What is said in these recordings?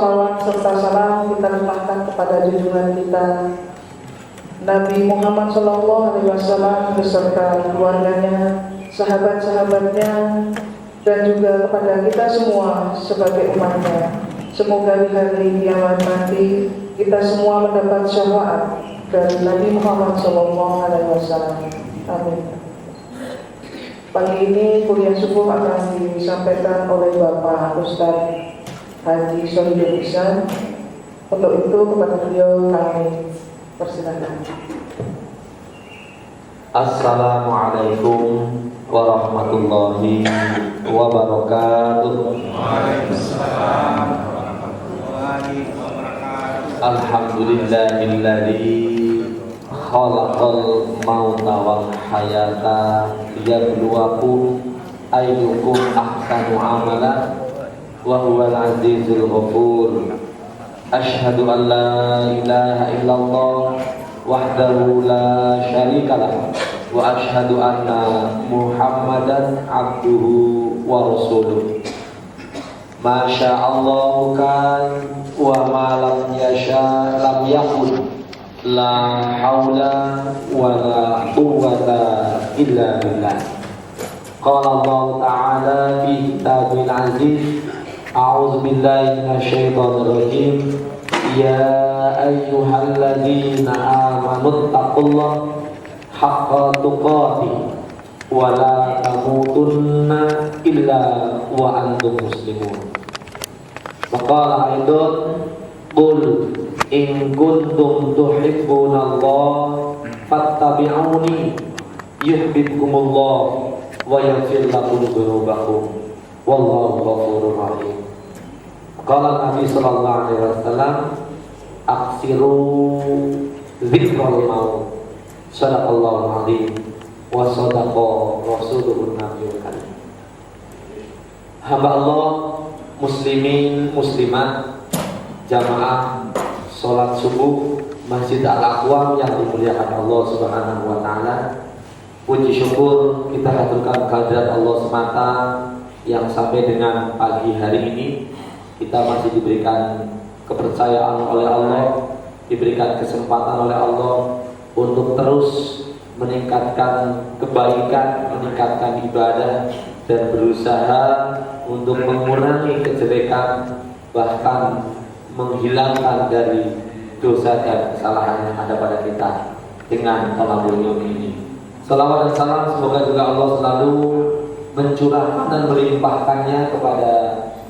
Salawat serta salam kita limpahkan kepada junjungan kita Nabi Muhammad SAW beserta keluarganya, sahabat-sahabatnya, dan juga kepada kita semua sebagai umatnya. Semoga di hari kiamat nanti kita semua mendapat syafaat dari Nabi Muhammad SAW. Amin. Pagi ini kuliah subuh akan disampaikan oleh Bapak Ustadz Haji Sohibul Ihsan. Untuk itu kepada beliau kami persilakan. Assalamualaikum warahmatullahi wabarakatuh. Waalaikumsalam warahmatullahi wabarakatuh. Alhamdulillahilladzi khalaqal mauta wal hayata liyabluwakum ayyukum ahsanu amala wa huwal azizul ghafur. Asyhadu an la ilaha illallah wahdahu la syarikalah wa asyhadu anna Muhammadan abduhu wa rasuluh. Masya Allah kan wa ma lam yasha lam yakun. La haula wa la quwwata illa billah. Qala Allah ta'ala fi kitabil aziz. A'udzu billahi minasyaitonir rajim. Ya ayyuhalladzina amanu taqullaha haqqa tuqatih wa la tamutunna illa wa antum muslimun. Wa qala aidan qul in kuntum tuhibbunallaha fattabi'uni yuhibbukumullah wa yaghfir lakum dzunubakum wallahu ghafurur rahim. Qala Nabi sallallahu alaihi wasallam aksiru dzikral maut. Sadaqallahul azim wa sadaqa rasulun nabiyul karim. Hamba Allah, muslimin muslimat, jamaah salat subuh Masjid Al-Aqwam yang dimuliakan Allah Subhanahu wa taala. Puji syukur kita haturkan kehadirat Allah semata yang sampai dengan pagi hari ini kita masih diberikan kepercayaan oleh Allah, diberikan kesempatan oleh Allah untuk terus meningkatkan kebaikan, meningkatkan ibadah, dan berusaha untuk mengurangi kejelekan, bahkan menghilangkan dari dosa dan kesalahan yang ada pada kita dengan tolabul ilmi ini. Salawat dan salam semoga juga Allah selalu mencurahkan dan melimpahkannya kepada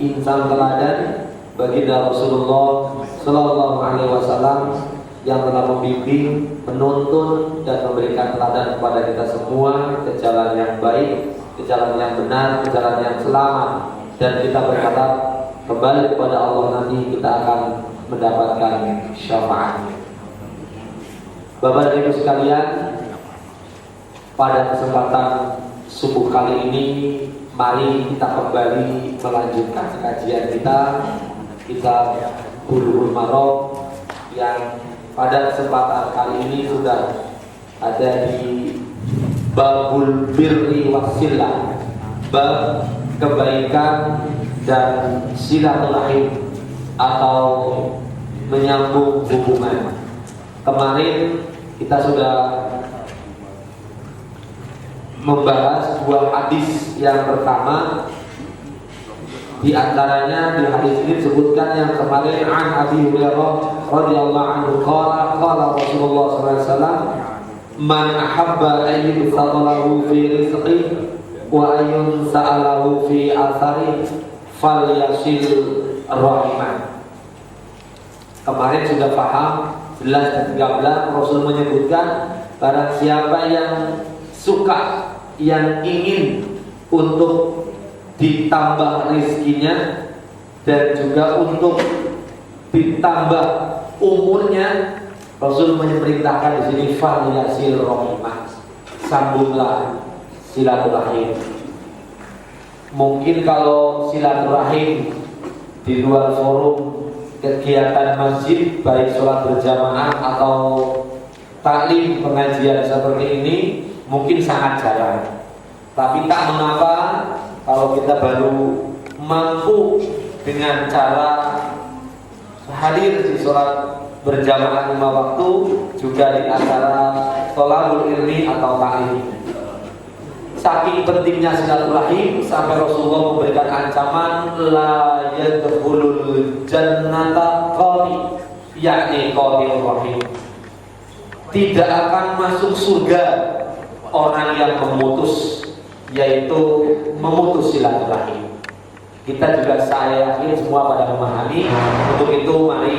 insan teladan baginda Rasulullah Sallallahu Alaihi Wasallam yang telah membimbing, menuntun dan memberikan teladan kepada kita semua ke jalan yang baik, ke jalan yang benar, ke jalan yang selamat, dan kita berharap kembali kepada Allah nanti kita akan mendapatkan syafaat. Bapak dan Ibu sekalian, pada kesempatan subuh kali ini mari kita kembali melanjutkan kajian kita Bulughul Maram yang pada kesempatan kali ini sudah ada di Babul Birri Wassilah, bab kebaikan dan silaturahim atau menyambung hubungan. Kemarin kita sudah membahas dua hadis. Yang pertama di antaranya di hadis ini disebutkan yang kemarin an Abi Hurairah radhiyallahu anhu qala Rasulullah sallallahu alaihi wasallam man ahabba an yusadalahu fi rizqi wa ayun sa'alahu fi athari falyasil rahimah. Kemarin sudah paham jelas dan gamblang Rasul menyebutkan barang siapa yang suka, yang ingin untuk ditambah rezekinya dan juga untuk ditambah umurnya, Rasul memerintahkan di sini falyasil rahimah, sambunglah silaturahim. Mungkin kalau silaturahim di luar forum kegiatan masjid, baik sholat berjamaah atau taklim pengajian seperti ini, mungkin sangat jarang. Tapi tak mengapa kalau kita baru mampu dengan cara sholat berjamaah 5 waktu juga di antara thalabul ilmi atau ta'lim. Saking pentingnya silaturahim sampai Rasulullah memberikan ancaman la yadkhulul jannata qati, yakni qatil rahim. Tidak akan masuk surga orang yang memutus, yaitu memutus silaturahim. Kita juga, saya yakin semua pada memahami. Untuk itu mari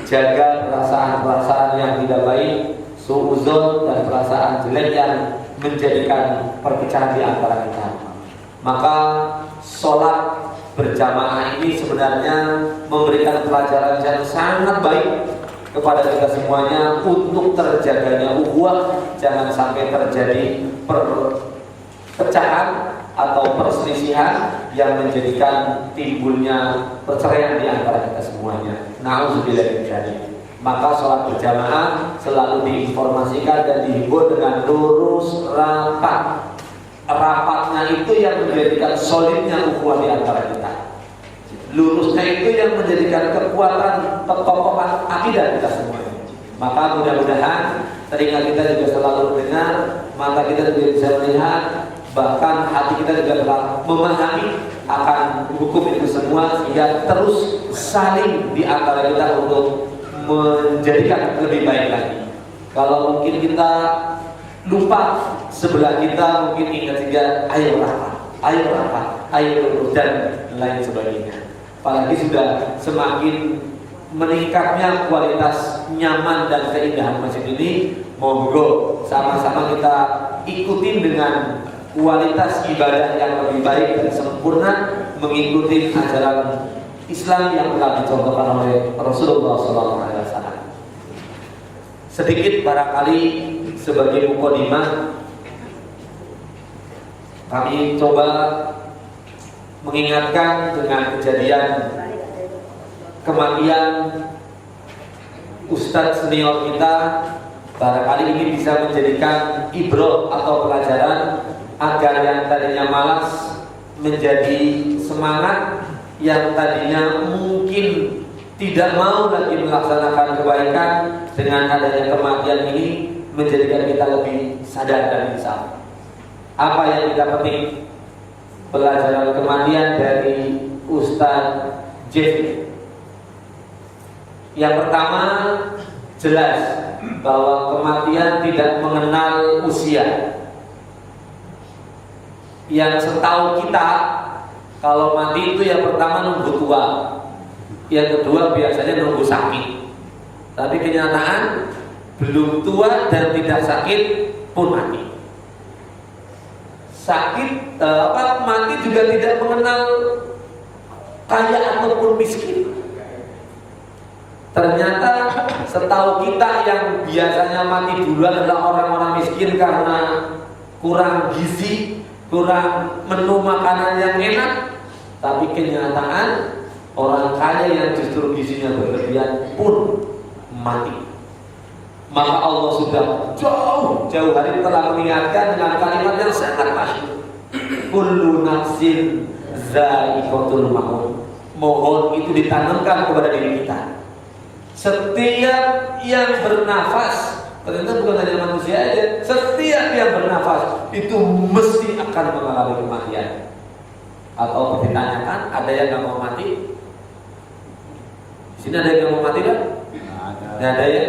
jaga perasaan-perasaan yang tidak baik, suudzon dan perasaan jelek yang menjadikan perpecahan di antara kita. Maka sholat berjamaah ini sebenarnya memberikan pelajaran yang sangat baik kepada kita semuanya untuk terjaganya ukhuwah, jangan sampai terjadi perpecahan atau perselisihan yang menjadikan timbulnya perceraian di antara kita semuanya. Na'udzubillah min dzalik. Maka sholat berjamaah selalu diinformasikan dan dihimbau dengan lurus rapat. Rapatnya itu yang menjadikan solidnya ukhuwah di antara kita. Lurusnya itu yang menjadikan kekuatan, kekokohan akidah kita semuanya. Maka mudah-mudahan telinga kita juga selalu mendengar, mata kita juga bisa melihat, bahkan hati kita juga telah memahami akan hukum itu semua, sehingga terus saling di antara kita untuk menjadikan lebih baik lagi. Kalau mungkin kita lupa sebelah kita, mungkin ingat juga ayo rapat, ayo dan lain sebagainya. Apalagi sudah semakin meningkatnya kualitas nyaman dan keindahan masjid ini, monggo sama-sama kita ikutin dengan kualitas ibadah yang lebih baik dan sempurna, mengikuti ajaran Islam yang telah dicontohkan oleh Rasulullah SAW. Sedikit barangkali sebagai mukadimah, kami coba mengingatkan dengan kejadian kematian Ustadz senior kita. Barangkali ini bisa menjadikan ibrah atau pelajaran agar yang tadinya malas menjadi semangat, yang tadinya mungkin tidak mau lagi melaksanakan kebaikan, dengan adanya kematian ini menjadikan kita lebih sadar dan insaf. Apa yang kita petik pelajaran kematian dari Ustadz Jeffrey? Yang pertama, jelas bahwa kematian tidak mengenal usia. Yang setahu kita, kalau mati itu yang pertama nunggu tua, yang kedua biasanya nunggu sakit. Tapi kenyataan belum tua dan tidak sakit pun mati. Mati juga tidak mengenal kaya ataupun miskin. Ternyata setahu kita yang biasanya mati duluan adalah orang-orang miskin karena kurang gizi, kurang menu makanan yang enak. Tapi kenyataan orang kaya yang justru gizinya berlebihan pun mati. Maka Allah sudah jauh hari telah mengingatkan dengan kalimat yang sangat masyhur, kullu nafsin za'iqatul maut. Mohon itu ditanamkan kepada diri kita. Setiap yang bernafas, ternyata bukan hanya manusia aja, setiap yang bernafas itu mesti akan mengalami kematian. Atau ditanyakan, ada yang nggak mau mati? Di sini ada yang nggak mau mati kan? Nggak ada ya.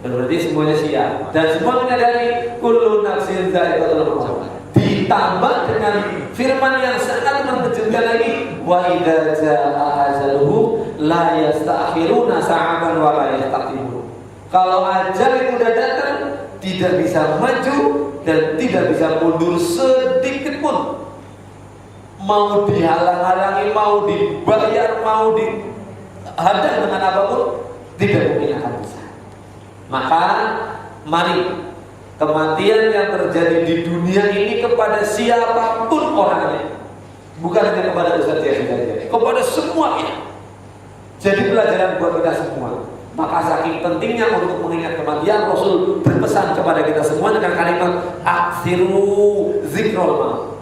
Berarti semuanya siap dan semua menyadari kullu nafsin dha'iqatul maut. Ditambah dengan firman yang sangat mengejutkan lagi, wa idza jaa ajaluhu la yasta'khiruna sa'atan wa la yastaqdimun. Kalau ajal itu sudah datang, tidak bisa maju dan tidak bisa mundur sedikit pun. Mau dihalang-halangi, mau dibayar, mau dihadang dengan apapun, tidak mungkin akan bisa. Maka mari kematian yang terjadi di dunia ini kepada siapapun orangnya, bukan hanya kepada Ustaz Jeffrey saja, kepada semuanya. Jadi pelajaran buat kita semua. Maka saking pentingnya untuk mengingat kematian, Rasul berpesan kepada kita semua dengan kalimat aksiru zikrul maut.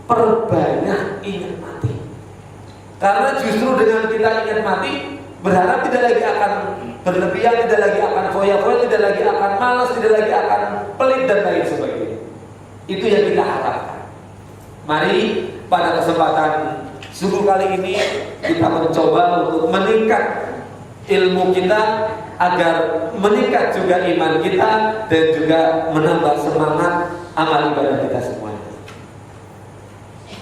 Perbanyak ingat mati. Karena justru dengan kita ingat mati, berharap tidak lagi akan berlebihan, tidak lagi akan foya-foya, tidak lagi akan malas, tidak lagi akan pelit dan lain sebagainya. Itu yang kita harapkan. Mari pada kesempatan subuh kali ini kita mencoba untuk meningkat ilmu kita agar meningkat juga iman kita dan juga menambah semangat amal ibadah kita semuanya.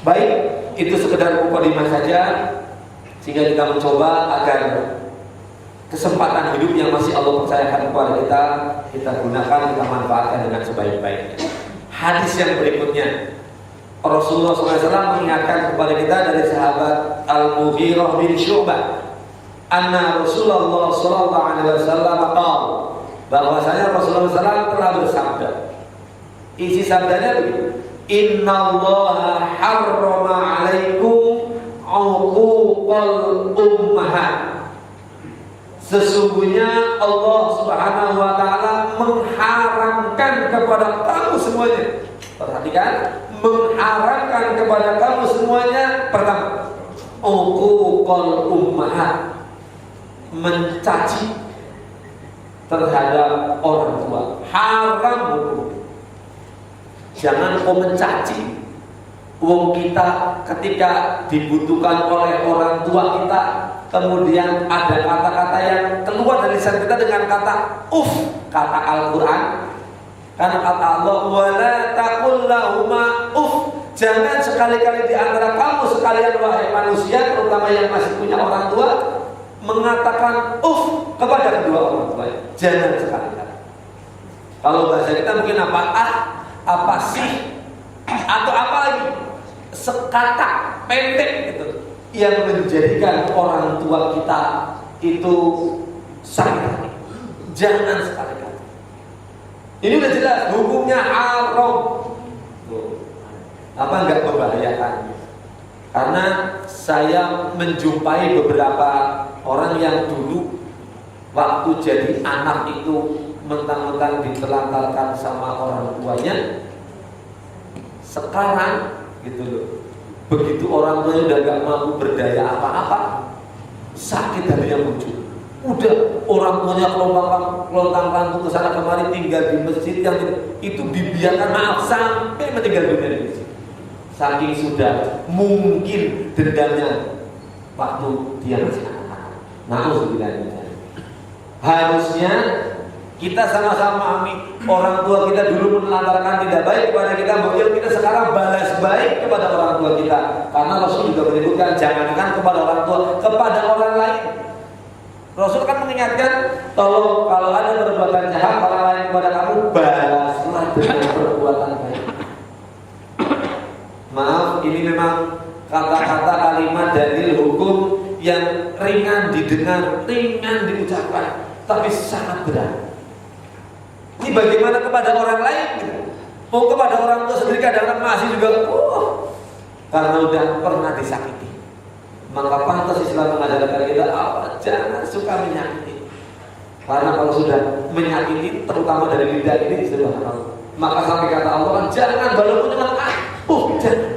Baik, itu sekedar mukadimah saja sehingga kita mencoba agar kesempatan hidup yang masih Allah percayakan kepada kita gunakan, kita manfaatkan dengan sebaik-baiknya. Hadis yang berikutnya, Rasulullah SAW mengingatkan kepada kita dari sahabat Al-Mughirah bin Syu'bah, anna Rasulullah SAW bahwasanya Rasulullah SAW telah bersabda. Isi sabdanya begini: Innallaha harrama alaikum uquqal ummahat. Sesungguhnya Allah Subhanahu wa taala mengharamkan kepada kamu semuanya. Perhatikan, mengharamkan kepada kamu semuanya. Pertama, uquqal ummahat, mencaci terhadap orang tua. Haram hukum. Jangan kau mencaci. Wong kita ketika dibutuhkan oleh orang tua kita, kemudian ada kata-kata yang keluar dari lisan kita dengan kata kata Al-Quran. Karena kata Allah, wala taqul lahuma jangan sekali-kali di antara kamu sekalian wahai manusia, terutama yang masih punya orang tua, mengatakan kepada kedua orang tua. Jangan sekali-kali. Kalau bahasa kita mungkin apa sih, atau apa lagi, sekata pendek gitu, yang menjadikan orang tua kita itu sakit. Jangan sekali-kali. Ini udah jelas hukumnya haram. Apa enggak membahayakan? Karena saya menjumpai beberapa orang yang dulu waktu jadi anak itu mentang-mentang ditelantarkan sama orang tuanya. Sekarang gitu loh, begitu orang tuanya udah gak mampu berdaya apa-apa, sakit hatinya muncul. Udah orang tuanya kelontang-lantung kesana kemari, tinggal di masjid yang itu dibiarkan, maaf, sampai meninggal dunia di masjid. Saking sudah mungkin dendamnya waktu dia masih anak-anak. Na'udzubillah. Harusnya kita sama-sama amini, orang tua kita dulu menelantarkan tidak baik kepada kita, bahwa kita sekarang balas baik kepada orang tua kita. Karena Rasul juga menyebutkan jangankan kepada orang tua, kepada orang lain. Rasul kan mengingatkan, tolong kalau ada perbuatan jahat orang lain kepada kamu, balaslah dengan perbuatan baik. Maaf, ini memang kata-kata kalimat dalil hukum yang ringan didengar, ringan diucapkan, tapi sangat berat. Ini bagaimana kepada orang lain? Mau kepada orang tua sendiri kadang-kadang masih juga karena udah pernah disakiti. Maka pantas Islam mengajarkan kita jangan suka menyakiti. Karena kalau sudah menyakiti, terutama dari lidah ini, subhanallah, maka sampai kata Allah kan jangan, walaupun dengan jangan.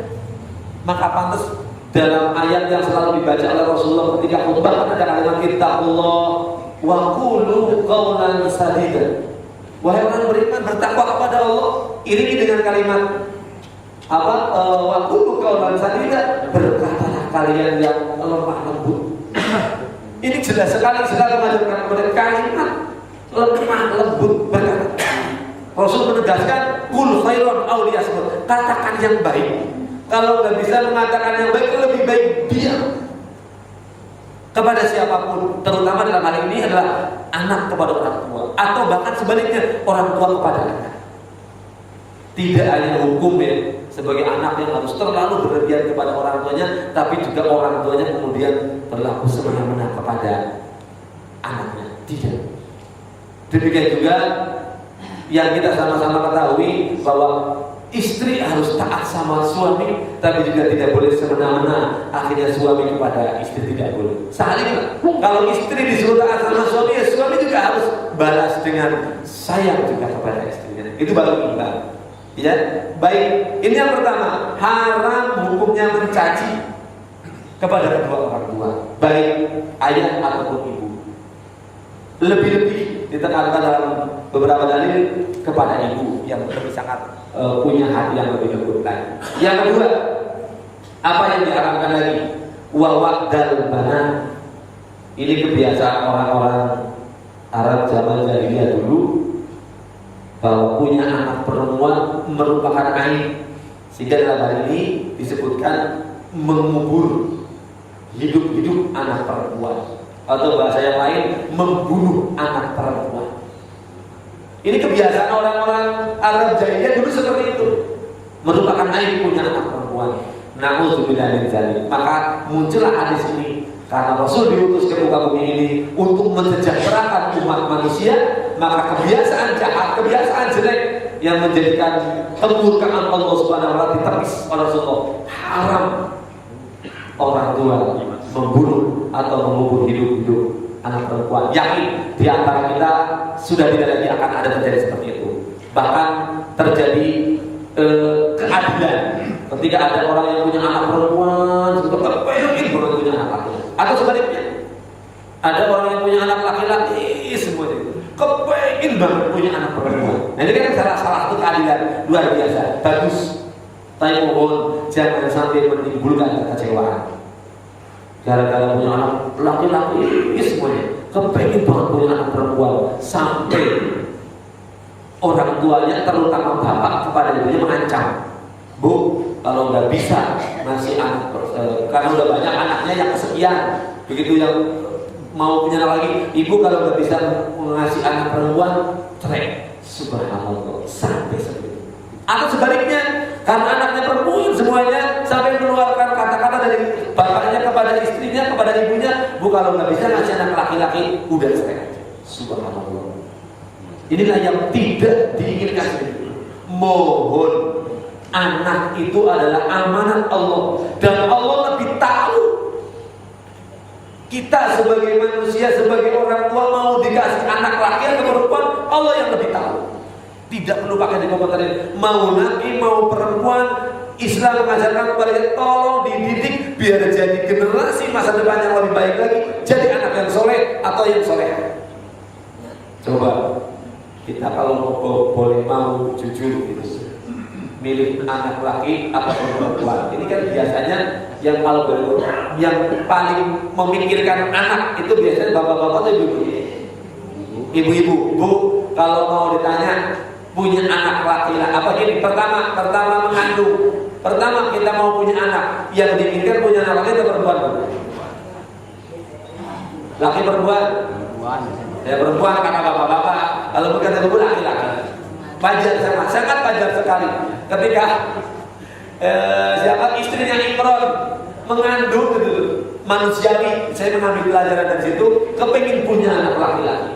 Maka pantas dalam ayat yang selalu dibaca oleh Rasulullah ketika khutbah ada kalimat ittaqullah wa qulu qawlan sadida. Wahai orang beriman, bertakwa kepada Allah, iringi dengan kalimat wa qulu qawlan sadida, berkatalah kalian yang lemah lembut. Ini jelas sekali mengajarkan kepada kalimat lemah lembut berkata. Rasul menegaskan kul khairon aw liyasmut, katakan yang baik. Kalau nggak bisa mengatakan yang baik, lebih baik diam kepada siapapun, terutama dalam hal ini adalah anak kepada orang tua, atau bahkan sebaliknya orang tua kepada anak. Tidak hanya hukum ya, sebagai anak yang harus terlalu berlebihan kepada orang tuanya, tapi juga orang tuanya kemudian berlaku semena-mena kepada anaknya. Tidak. Demikian juga yang kita sama-sama ketahui bahwa istri harus taat sama suami, tapi juga tidak boleh semena-mena akhirnya suami kepada istri, tidak boleh. Saling, kalau istri disuruh taat sama suami, ya suami juga harus balas dengan sayang juga kepada istrinya. Itu baru imbang. Ya, baik. Ini yang pertama, haram hukumnya mencaci kepada kedua orang tua, baik ayah ataupun ibu. lebih-lebih ditekankan dalam beberapa dalil kepada ibu yang lebih sangat punya hati yang lebih lembut lagi. Yang kedua, apa yang diharapkan lagi? Wa wa'dal banat. Ini kebiasaan orang-orang Arab zaman jahiliyah dulu, bahwa punya anak perempuan merupakan aib. Sehingga dalam hal ini disebutkan mengubur hidup-hidup anak perempuan, atau bahasa yang lain membunuh anak perempuan. Ini kebiasaan orang-orang Arab jahiliyah dulu seperti itu, merupakan aib punya anak perempuan. Na'udzubillah min dzalik. Maka muncullah hadis ini, karena Rasul diutus ke muka bumi ini untuk mensejahterakan umat manusia, maka kebiasaan jahat, kebiasaan jelek yang menjadikan kemurkaan Allah Subhanahu wa taala ditepis oleh Rasulullah. Haram orang tua membunuh atau mengubur hidup-hidup anak perempuan. Yakin di antara kita sudah tidak lagi akan ada terjadi seperti itu. Bahkan terjadi keadilan ketika ada orang yang punya anak perempuan sudah kepengen orang punya anak laki-laki, atau sebaliknya ada orang yang punya anak laki-laki semua itu kepengen banget punya anak perempuan. Nah ini kan salah satu keadilan luar biasa, bagus. Tapi mohon jangan sampai menimbulkan kekecewaan gara-gara punya anak laki-laki semuanya kepengen banget punya anak perempuan, sampai orang tuanya terutama bapak kepada ibunya mengancam, Bu, kalau nggak bisa ngasih anak karena udah banyak anaknya yang kesekian, begitu yang mau punya anak lagi, ibu kalau nggak bisa ngasih anak perempuan cerai. Subhanallah, sampai seperti itu. Atau sebaliknya, karena anaknya perempuan semuanya sampai mengeluarkan kata-kata dari bapaknya kepada istrinya, kepada ibunya, Bu kalau nggak bisa ngasih anak laki-laki udah cerai. Subhanallah. Inilah yang tidak diinginkan. Mohon, anak itu adalah amanat Allah, dan Allah lebih tahu. Kita sebagai manusia, sebagai orang tua mau dikasih anak laki atau perempuan, Allah yang lebih tahu. Tidak perlu pakai dikomentarin. Mau laki, mau perempuan, Islam mengajarkan kepada kita, tolong dididik biar jadi generasi masa depan yang lebih baik lagi, jadi anak yang soleh atau yang soleh. Coba kita kalau boleh mau jujur gitu, milih anak laki atau perempuan. Ini kan biasanya yang kalau yang paling memikirkan anak itu biasanya bapak-bapak atau ibu-ibu. Bu, kalau mau ditanya punya anak laki-laki apa gini? Pertama mengandung. Pertama kita mau punya anak, yang diinginkan punya anak laki atau perempuan? Laki perempuan? Ya perempuan karena bapak-bapak. Kalau bukan ibu laki-laki. Wajar sangat wajar sekali ketika siapa istrinya Imron mengandung gitu, manusiawi. Saya mengambil pelajaran dari situ, kepingin punya anak laki-laki.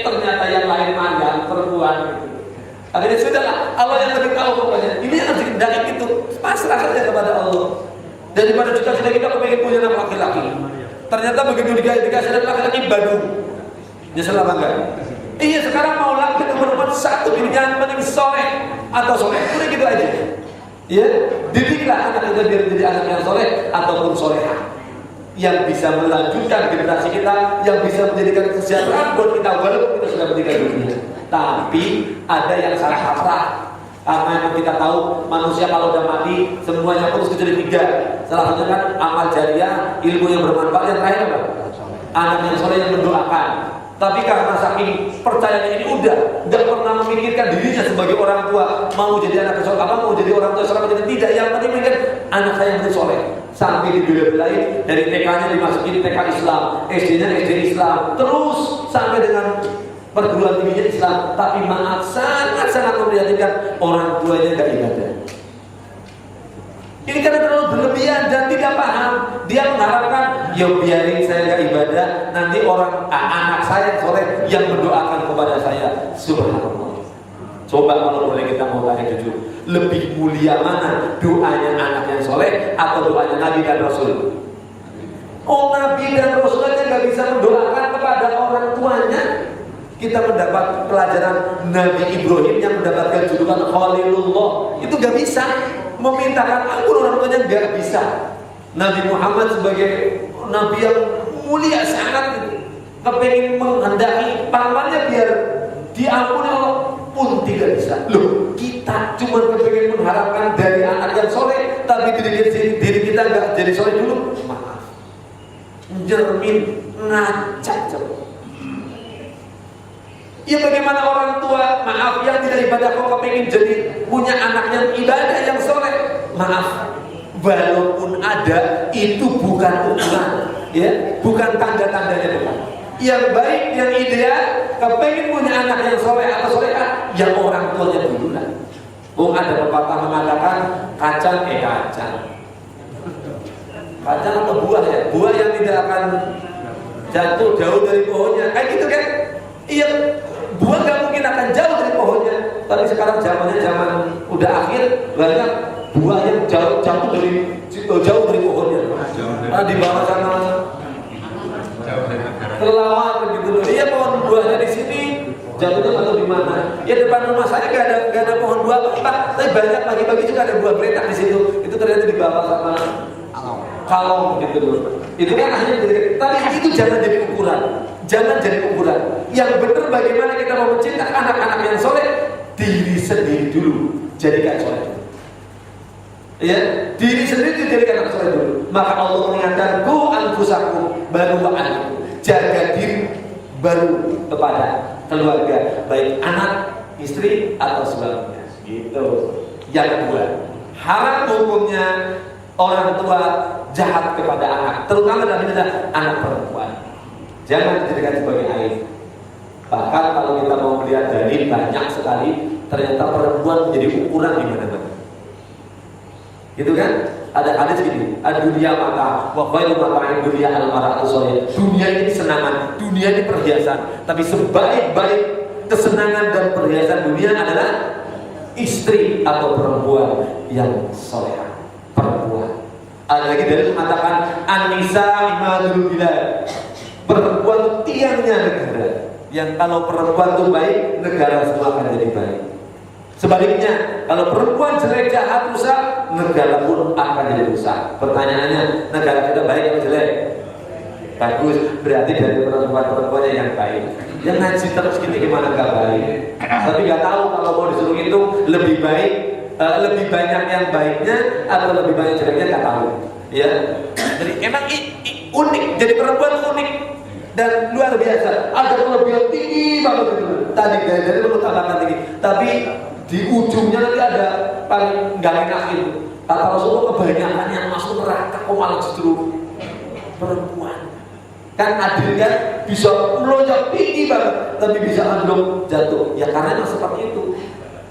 Ternyata yang lain mandang perempuan gitu. Akhirnya sudahlah, Allah yang lebih tahu pokoknya. Ini yang harus dikendalikan itu, pasrah saja kepada Allah. Daripada cita-cita kita kepingin punya anak laki-laki, ternyata begitu dikasih anak laki-laki Bandung. Nyesel apa enggak? Iya, sekarang mau laki atau perempuan satu pilihan, penting soleh atau soleh, udah gitu aja. Ya, didiklah anak kita biar jadi anak yang soleh ataupun soleha, yang bisa melanjutkan generasi kita, yang bisa menjadikan kesejahteraan buat kita walaupun kita sudah meninggal dunia. Tapi ada yang salah kaprah, karena memang kita tahu manusia kalau udah mati semuanya putus kecuali 3. Salah satunya kan amal jariah, ilmu yang bermanfaat, yang terakhir apa? Anak yang soleh yang mendoakan. Tapi karena saking percayanya ini udah nggak pernah memikirkan dirinya sebagai orang tua mau jadi anak soleh apa, mau jadi orang tua soleh jadi tidak. Yang penting mikir anak saya yang menjadi soleh, sampai dibela-belain dari TK-nya dimasukin TK Islam, SD-nya SD Islam, terus sampai dengan perguruan tingginya Islam. Tapi maaf, sangat memprihatinkan orang tuanya nggak ibadah. Ini karena terlalu berlebihan dan tidak paham. Dia mengharapkan, ya biarin saya nggak ibadah, nanti anak saya soleh yang mendoakan kepada saya. Subhanallah. Coba kalau boleh kita mau tanya jujur, lebih mulia mana doanya anak yang soleh atau doanya Nabi dan Rasul? Oh, Nabi dan Rasul aja nggak bisa mendoakan kepada orang tuanya. Kita mendapat pelajaran Nabi Ibrahim yang mendapatkan julukan Khalilullah, itu nggak bisa memintakan ampun orang tuanya, nggak bisa. Nabi Muhammad sebagai Nabi yang mulia sangat kepengen menghendaki pamannya biar diampuni Allah pun tidak bisa. Loh, kita cuma kepengen mengharapkan dari anak yang soleh, tapi diri kita nggak jadi soleh dulu. Maaf, jermin ngacak coba. Ya bagaimana orang tua, maaf, yang tidak ibadah kok kepengen jadi punya anak yang ibadah yang soleh. Maaf, walaupun ada itu bukan ukuran, ya, bukan tanda-tandanya, bukan. Yang baik, yang ideal, kepengen punya anak yang soleh atau solehah, yang orang tuanya dulu lah. Oh, ada pepatah mengatakan kacang atau buah ya, buah yang tidak akan jatuh jauh dari pohonnya, kayak gitu kan? Iya, buah nggak mungkin akan jauh dari pohonnya. Tapi sekarang zamannya zaman udah akhir, banyak buah yang jauh dari pohonnya. Di bawah sana kelawar begitu loh. Iya, pohon buahnya di sini, jatuhnya atau di mana? Ya depan rumah saya gak ada pohon buah apa, tapi banyak pagi-pagi juga ada buah geletak di situ. Itu ternyata di bawah sama kalong gitu loh. Itu kan hanya tapi itu jangan jadi ukuran. Jangan jadi ukuran. Yang benar bagaimana kita mau menciptakan anak-anak yang soleh, diri sendiri dulu jadikan soleh dulu. Ya, diri sendiri dijadikan anak soleh dulu. Maka Allah mengingatkan ku anfusakum baru wa'alaikum. Jaga diri baru kepada keluarga, baik anak, istri atau suaminya. Gitu. Yang kedua, haram hukumnya orang tua jahat kepada anak, terutama dalam ini anak perempuan. Jangan dijadikan sebagai aib. Bahkan kalau kita mau melihat dari banyak sekali, ternyata perempuan menjadi ukuran di mana-mana. Gitu kan? Ada segini, dunia mata, wa khairu mata'id dunya al-mar'atu sholihah. Dunia ini kesenangan, dunia ini perhiasan, tapi sebaik-baik kesenangan dan perhiasan dunia adalah istri atau perempuan yang solehah. Perempuan. Ada lagi dari mengatakan an-nisa imadul bilad. Perempuan tiangnya negara. Yang kalau perempuan itu baik, negara semua akan jadi baik. Sebaliknya, kalau perempuan jelek, jahat, rusak, negara pun akan jadi rusak. Pertanyaannya, negara kita baik atau jelek? Bagus, berarti dari perempuan-perempuannya yang baik. Yang ngaji terus gini gimana gak baik? Tapi gak tahu kalau mau disuruh itu lebih baik, lebih banyak yang baiknya atau lebih banyak jeleknya gak tahu. Ya, jadi emang unik. Jadi perempuan unik dan luar biasa. Ada kelebihan tinggi banget itu. Tadi dari perlu tambahkan tinggi, tapi di ujungnya nanti ada paling nggak enak itu. Kata Rasulullah, kebanyakan yang masuk neraka kok malah justru perempuan. Kan adil kan, bisa melonjak tinggi banget, tapi bisa anjlok jatuh. Ya karena memang seperti itu.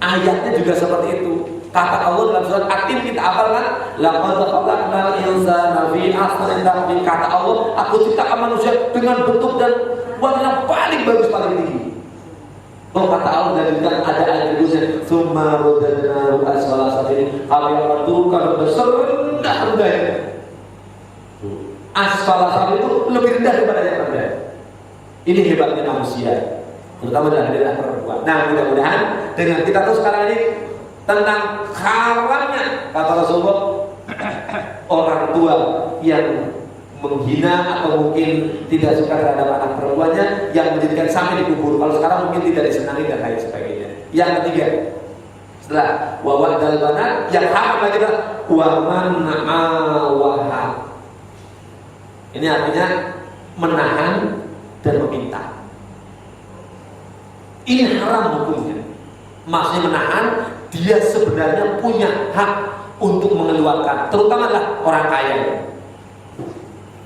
Ayatnya juga seperti itu. Kata Allah dalam surat At-Tin, kita hafalkan, laqad khalaqnal insana fi ahsani taqwim. Kata Allah, aku ciptakan manusia dengan bentuk dan warna paling bagus, paling tinggi. Oh, kata Allah dan juga ada ayat berikutnya, summa radadnahu asfala safilin. Kami akan turunkan serendah-rendah. Asfala safilin itu lebih rendah daripada yang rendah. Ini hebatnya manusia, terutama dalam daerah perempuan. Nah, mudah-mudahan dengan kita tahu sekarang ini tentang haramnya, kata Rasulullah, orang tua yang menghina atau mungkin tidak suka terhadap anak perempuannya, yang menjadikan sampai dikubur. Kalau sekarang mungkin tidak disenangi dan lain sebagainya. Yang ketiga, setelah wawan dan banat, yang haram lagi adalah waman wahab. Ini artinya menahan dan meminta. Ini haram hukumnya. Maksudnya menahan, dia sebenarnya punya hak untuk mengeluarkan, terutama lah orang kaya.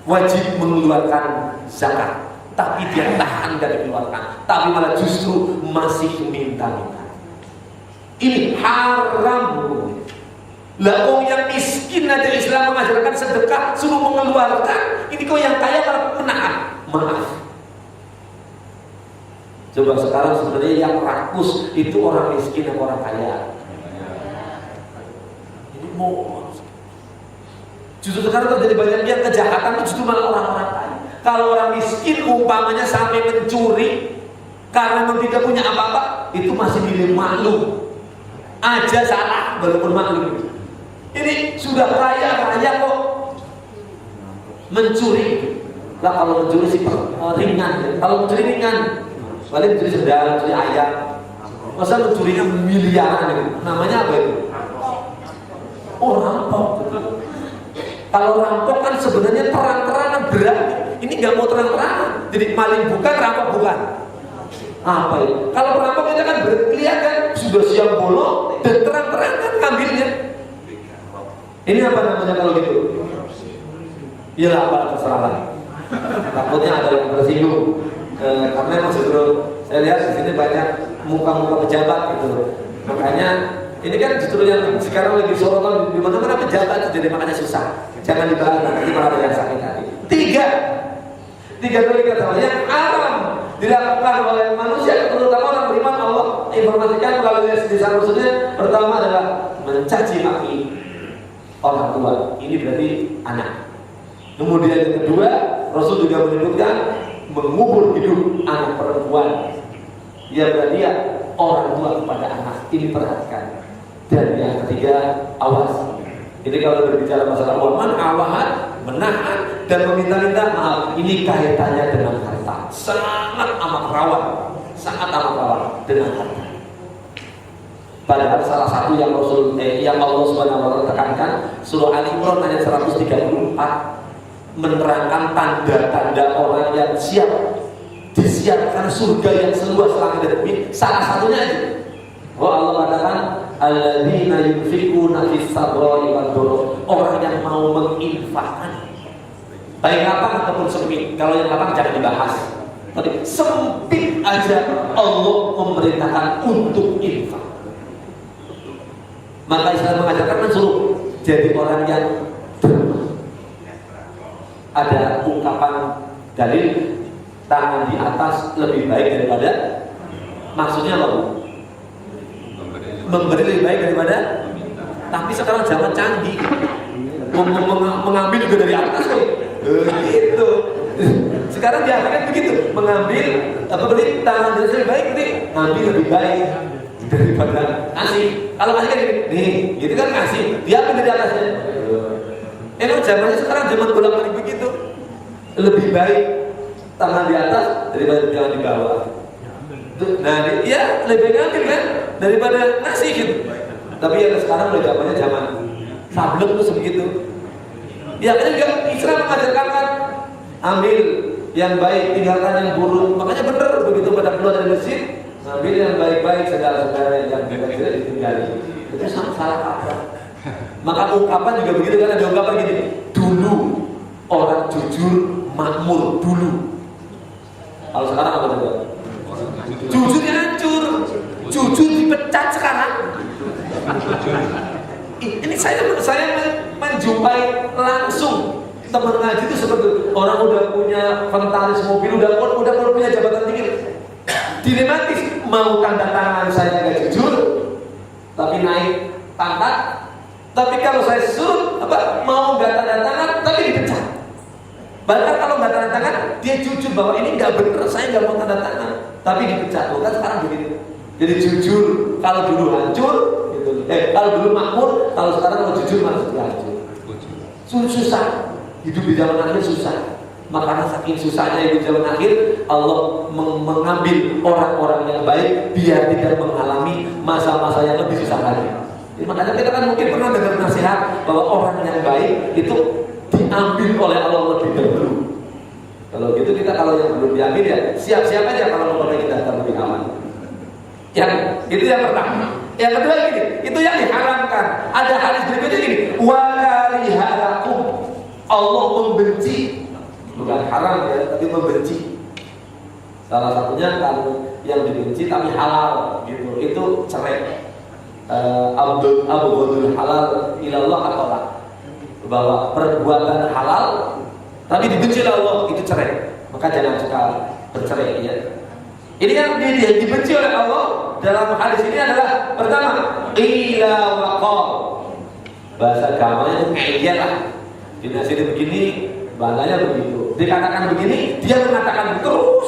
Wajib mengeluarkan zakat, tapi dia tahan dari dikeluarkan, tapi malah justru masih minta-minta. Ini haram hukumnya. Lah orang yang miskin aja Islam mengajarkan sedekah, suruh mengeluarkan. Ini kok yang kaya malah menahan. Maaf. Coba sekarang sebenarnya yang rakus itu orang miskin atau orang kaya? Ini mau. Justru sekarang terjadi banyak yang kejahatan itu justru malah orang-orang kaya. Kalau orang miskin umpamanya sampai mencuri karena memang tidak punya apa-apa, itu masih milik maklum. Aja salah walaupun maklum. Ini sudah kaya kok mencuri. Lah kalau mencuri sih ringan ya. Kalau mencuri ringan, paling mencuri sendal, mencuri ayam. Masa mencurinya miliaran itu? Namanya apa itu? Oh, rampok. Kalau rampok kan sebenarnya terang-terangan berat. Ini nggak mau terang-terangan. Jadi maling bukan, rampok bukan. Apa itu? Kalau perampok itu kan kelihatan sudah siap bolong dan terang-terangan ngambilnya. Ini apa namanya kalau gitu? Iyalah apa terserah lah. Takutnya ada yang tersinggung. Karena memang justru saya lihat di sini banyak muka-muka pejabat gitu. Makanya ini kan justru yang sekarang lagi sorotan di mana-mana pejabat, jadi makanya susah. Jangan dibahas nanti malah ada yang sakit hati. Tiga kali kata yang haram dilakukan oleh manusia, terutama orang beriman. Allah informasikan melalui hadis Rasulnya. Pertama adalah mencaci maki orang tua. Ini berarti anak. Kemudian yang kedua, Rasul juga menyebutkan mengubur hidup anak perempuan. Ya berarti ya orang tua kepada anak. Ini perhatikan. Dan yang ketiga, awas. Jadi kalau berbicara masalah waman, awahan, menahan dan meminta-minta maaf, ini kaitannya dengan harta. Sangat amat rawan dengan harta. Padahal salah satu yang yang Allah Subhanahu wa taala tekankan, surah Ali Imran ayat 134 menerangkan tanda-tanda orang yang siap disiapkan surga yang seluas langit dan bumi. Salah satunya itu. Oh, Allah katakan alladzina yunfikuna fis-sarra'i wad-dharra, orang yang mau menginfakkan baik lapang ataupun sempit. Kalau yang lapang jangan dibahas. Tapi sempit aja Allah memerintahkan untuk infak. Maka Islam mengajarkan suruh jadi orang yang dermawan. Ada ungkapan dalil tangan di atas lebih baik daripada, maksudnya apa? Memberi lebih baik daripada. Tapi sekarang zaman canggih, mengambil juga dari atas kok. Gitu. Sekarang diartikan begitu, mengambil apa berarti tangan dari lebih baik, berarti ngambil lebih baik daripada ngasih. Kalau ngasih kan nih, gitu kan ngasih, diambil dari atasnya. Emang zamannya sekarang zaman bolak-balik begitu. Lebih baik tangan di atas daripada tangan di bawah. Nah, ya lebih baik ngambil kan daripada ngasih gitu. Tapi yang sekarang udah zamannya zaman sableng tuh sebegitu. Ya kan juga Islam mengajarkan kan ambil yang baik, tinggalkan yang buruk. Makanya benar begitu pada keluar dari masjid, ambil yang baik-baik, saudara-saudara yang tidak ditinggali. Itu salah kaprah. Maka ungkapan juga begitu kan, ada ungkapan gini, dulu orang jujur makmur dulu. Kalau sekarang apa coba? Jujurnya hancur, jujur dipecat sekarang. Ini saya menjumpai langsung teman ngaji itu seperti orang udah punya inventaris mobil, udah punya jabatan tinggi, dilematis, mau tanda tangan saya nggak jujur, tapi naik pangkat. Tapi kalau saya suruh mau nggak tanda tangan, tapi dipecat. Bahkan kalau nggak tanda tangan, dia jujur bahwa ini nggak benar, saya nggak mau tanda tangan, tapi dipecat. Bukan sekarang begitu. Jadi jujur kalau dulu hancur, gitu. Kalau dulu makmur, kalau sekarang kalau jujur maksudnya hancur. Susah. Hidup di zaman akhir susah. Makanya saking susahnya hidup zaman akhir, Allah mengambil orang-orang yang baik biar tidak mengalami masa-masa yang lebih susah lagi. Jadi, makanya kita kan mungkin pernah dengar nasihat bahwa orang yang baik itu diambil oleh Allah lebih dahulu. Kalau gitu kita kalau yang belum diambil ya siap-siap aja kalau mau kita datang lebih awal. Yang itu yang pertama. Yang kedua gini, itu yang diharamkan. Ada hadis berikutnya gini, wa karihalakum, Allah membenci, bukan haram ya, tapi membenci. Salah satunya kalau yang dibenci tapi halal gitu, itu cerai. Abghadul halal ilallah aqala, bahwa perbuatan halal tapi dibenci oleh Allah itu cerai. Maka jangan suka bercerai ya. Ini yang dibenci oleh Allah dalam hadis ini adalah pertama ila wa qal. Bahasa agamanya itu ngeyel lah. Dinasihati begini, bahasanya begitu. Dikatakan begini, dia mengatakan terus.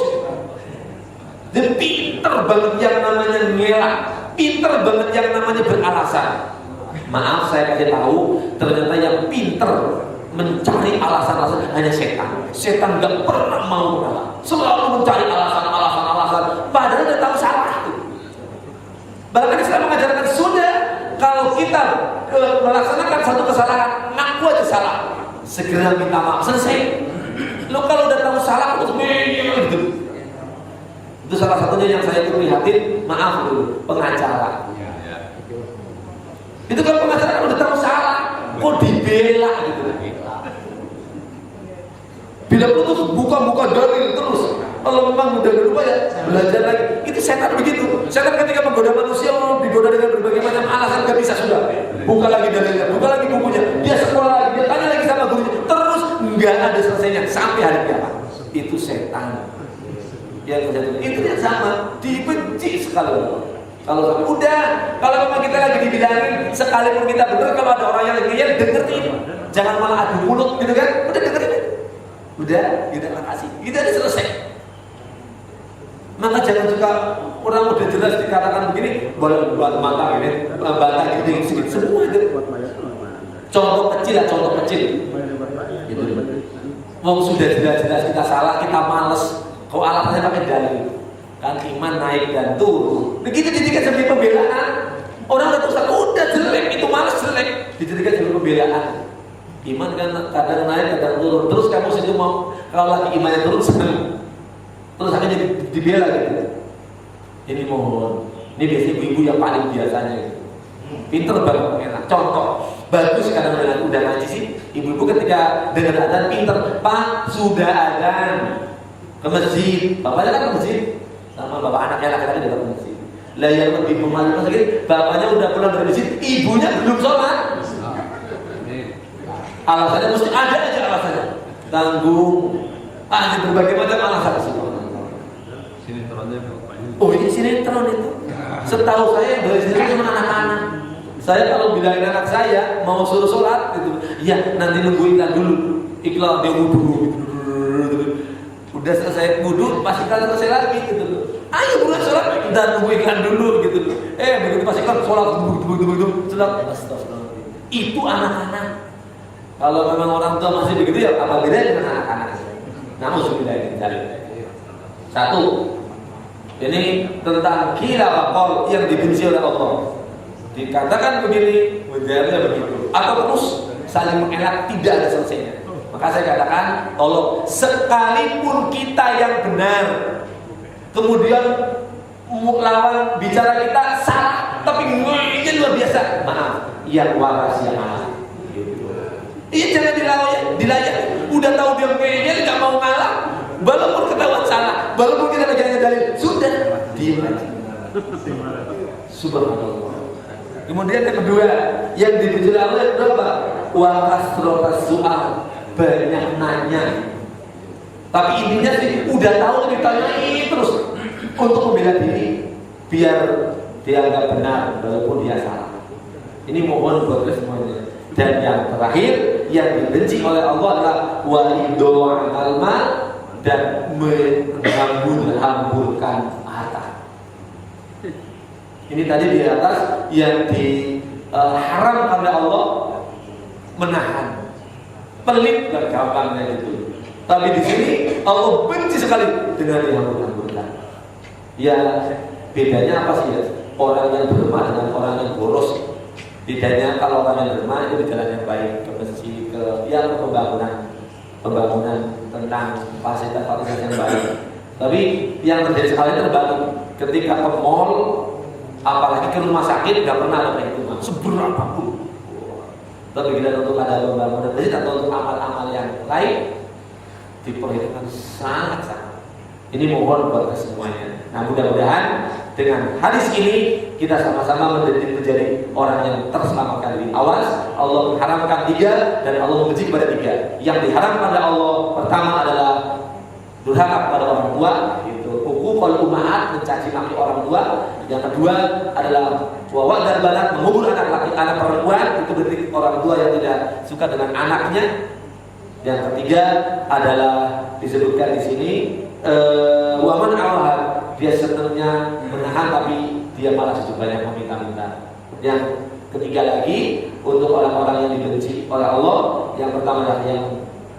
Dia pinter banget yang namanya ngelak, pinter banget yang namanya beralasan. Maaf saya kasih tahu, ternyata yang pinter mencari alasan-alasan hanya setan. Setan nggak pernah mau mengalah, selalu mencari alasan. Padahal udah tahu salah itu. Bahkan Islam mengajarkan sudah kalau kita melaksanakan satu kesalahan, ngaku aja salah, segera minta maaf, selesai. Lo kalau udah tahu salah, terus gitu. Itu salah satunya yang saya prihatin, maaf dulu, pengacara. Itu kalau pengacara udah tahu salah, kok dibela gitu. Bila putus buka dalil terus. Kalau memang udah lupa ya belajar lagi. Itu setan begitu. Setan ketika menggoda manusia, digoda dengan berbagai macam alasan, gak bisa sudah. Buka lagi dalilnya, buka lagi bukunya. Dia sekolah lagi, dia tanya lagi sama gurunya. Terus nggak ada selesainya sampai hari kiamat. Itu setan. Yang itu yang sama, dibenci sekali. Kalau sampai udah, kalau memang kita lagi dibilangin, sekalipun kita benar, kalau ada orang yang lagi ngeyel, dengerin. Jangan malah adu mulut gitu kan. Udah dengerin. Udah, kita kasih. Kita udah selesai. Maka jangan suka orang udah jelas dikatakan begini, boleh buat mata ini, bantah gini sedikit semua itu. Contoh kecil. Gitu. Mau sudah jelas kita salah, kita males. Kau alasannya pakai dalil. Kan iman naik dan turun. Begitu dijadikan sebagai pembelaan. Orang udah jelek, itu males jelek, dijadikan sebagai pembelaan. Iman kan kadang naik, kadang turun. Terus kamu situ mau kalau lagi imannya turun senang. Terus akhirnya dibela gitu. Ini mohon. Ini biasanya ibu yang paling biasanya gitu. Pinter banget, enak. Contoh, bagus kadang udah ngaji sih. Ibu-ibu ketika dengar adzan pinter. Pak, sudah adzan ke masjid. Bapaknya kan ke masjid. Sama bapak anaknya laki-laki datang ke masjid. Lah yang lebih memalukan lagi, bapaknya udah pulang dari masjid, ibunya belum sholat. Alasannya mesti ada aja alasannya. Tanggung. Ada berbagai macam alasan sih. Oh ini sinetron itu. Setahu saya dari sini cuma anak-anak. Saya kalau bilangin anak saya mau suruh sholat gitu, ya nanti nunggu iklan dulu. Iklan dia wudu gitu. Udah selesai wudu, pasti iklan selesai lagi gitu. Ayo buruan sholat dan nunggu iklan dulu gitu. Begitu pas iklan sholat begitu. Astagfirullah. Itu anak-anak. Kalau memang orang tua masih begitu ya apa bedanya dengan anak-anak? Namun sudah dari satu. Ini tentang kila waqol yang dibenci oleh Allah. Dikatakan begini, bejarnya begitu. Atau terus saling mengelak tidak ada selesainya. Maka saya katakan, tolong sekalipun kita yang benar, kemudian lawan bicara kita salah, tapi ngomongnya luar biasa. Maaf, yang waras yang aman. Iya jangan dilayak. Udah tahu dia ngeyel nggak mau ngalah. Walaupun ketahuan salah, walaupun kita pegangan dalil, sudah diam aja. Subhanallah. Kemudian yang kedua, yang dibenci Allah yang kedua apa? Wa kasrotas soal, banyak nanya. Tapi intinya sih udah tahu ditanyain terus untuk membela diri, biar dia nggak benar walaupun dia salah. Ini mohon buat kita semuanya. Dan yang terakhir yang dibenci oleh Allah adalah walidoa alma dan menghambur-hamburkan harta. Ini tadi di atas yang diharamkan oleh Allah menahan, pelit dan gampangnya itu. Tapi di sini Allah benci sekali dengan dihambur-hamburkan. Ya bedanya apa sih ya? Orang yang berlemah dengan orang yang boros. Bedanya kalau orang yang berlemah itu di jalan yang baik, ke masjid, ke pembangunan tentang fasilitas yang baik. Tapi yang terjadi sekali terbalik. Ketika ke mall, apalagi ke rumah sakit, nggak pernah ada perhitungan seberapapun. Tapi kita untuk ada pembangunan masjid atau untuk amal-amal yang lain diperhitungkan sangat-sangat. Ini mohon buat semuanya. Nah mudah-mudahan dengan hadis ini kita sama-sama menjadi orang yang terselamatkan dari awas. Allah mengharamkan 3 dan Allah membenci kepada 3. Yang diharamkan oleh Allah pertama adalah durhaka kepada orang tua, itu uququl ummahat, mencaci maki orang tua. Yang kedua adalah wawa dan banat, mengubur anak laki anak perempuan, itu berarti orang tua yang tidak suka dengan anaknya. Yang ketiga adalah disebutkan di sini waman awal, dia senangnya menahan tapi dia malah banyak meminta-minta. Yang Ketiga lagi, untuk orang-orang yang dibenci oleh Allah, yang pertama adalah yang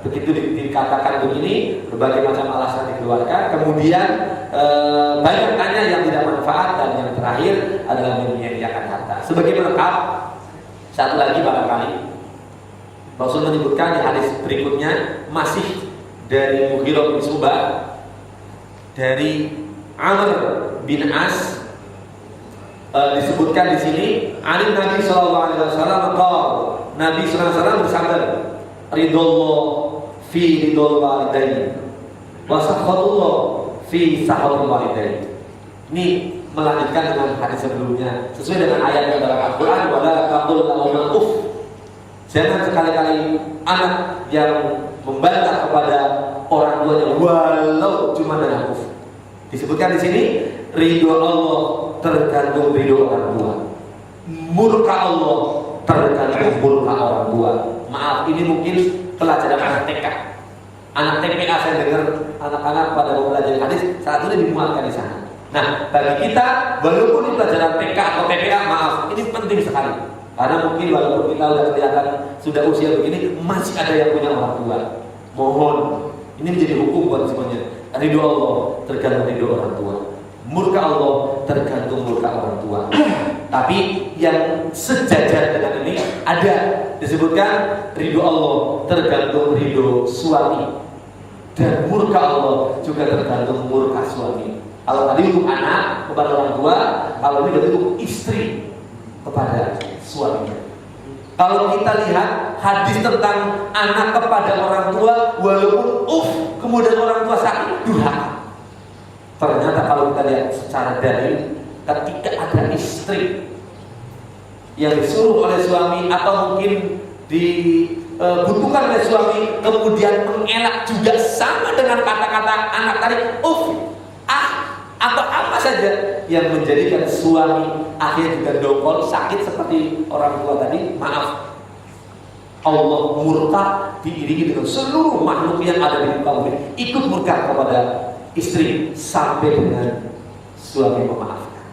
begitu dikatakan begini, berbagai macam alasan dikeluarkan, kemudian banyak tanya yang tidak manfaat, dan yang terakhir adalah menyia-nyiakan harta. Sebagai pelengkap, satu lagi barangkali Rasul menyebutkan di hadis berikutnya, masih dari Mughirah bin Syu'bah, dari Amr bin As, disebutkan di sini, Ali Nabi sallallahu alaihi wasallam qala, Nabi sallallahu alaihi wasallam bersabda, ridallah fi ridal walidain wa sakhatullah fi sakhatil walidain. Ini melanjutkan dengan hadis sebelumnya sesuai dengan ayat yang dalam Al-Qur'an, wala taqul lahum uff. Jangan sekali-kali anak yang membantah kepada orang tuanya walau cuma dengan uff. Disebutkan di sini, ridho Allah tergantung ridho orang tua, murka Allah tergantung murka orang tua. Maaf, ini mungkin pelajaran anak TK, anak TPA. Saya dengar anak-anak pada mempelajari hadis saat ini dimuatkan di sana. Nah, bagi kita, walaupun ini pelajaran TK atau TPA, maaf, ini penting sekali. Karena mungkin walaupun kita sudah kelihatan sudah usia begini, masih ada yang punya orang tua. Mohon, ini menjadi hukum buat semuanya. Ridho Allah tergantung ridho orang tua, murka Allah tergantung murka orang tua. Tapi yang sejajar dengan ini ada disebutkan, ridho Allah tergantung ridho suami, dan murka Allah juga tergantung murka suami. Kalau tadi untuk anak kepada orang tua, kalau ini berarti untuk istri kepada suaminya. Kalau kita lihat hadis tentang anak kepada orang tua, walaupun kemudian orang tua sakit, durhaka. Ternyata kalau kita lihat secara dalil, ketika ada istri yang disuruh oleh suami atau mungkin dibutuhkan oleh suami, kemudian mengelak juga sama dengan kata-kata anak tadi, atau apa saja yang menjadikan suami akhirnya juga dongkol sakit seperti orang tua tadi, maaf, Allah murka diiringi dengan seluruh makhluk yang ada di muka bumi ikut murka kepada istri sampai dengan suami memaafkan.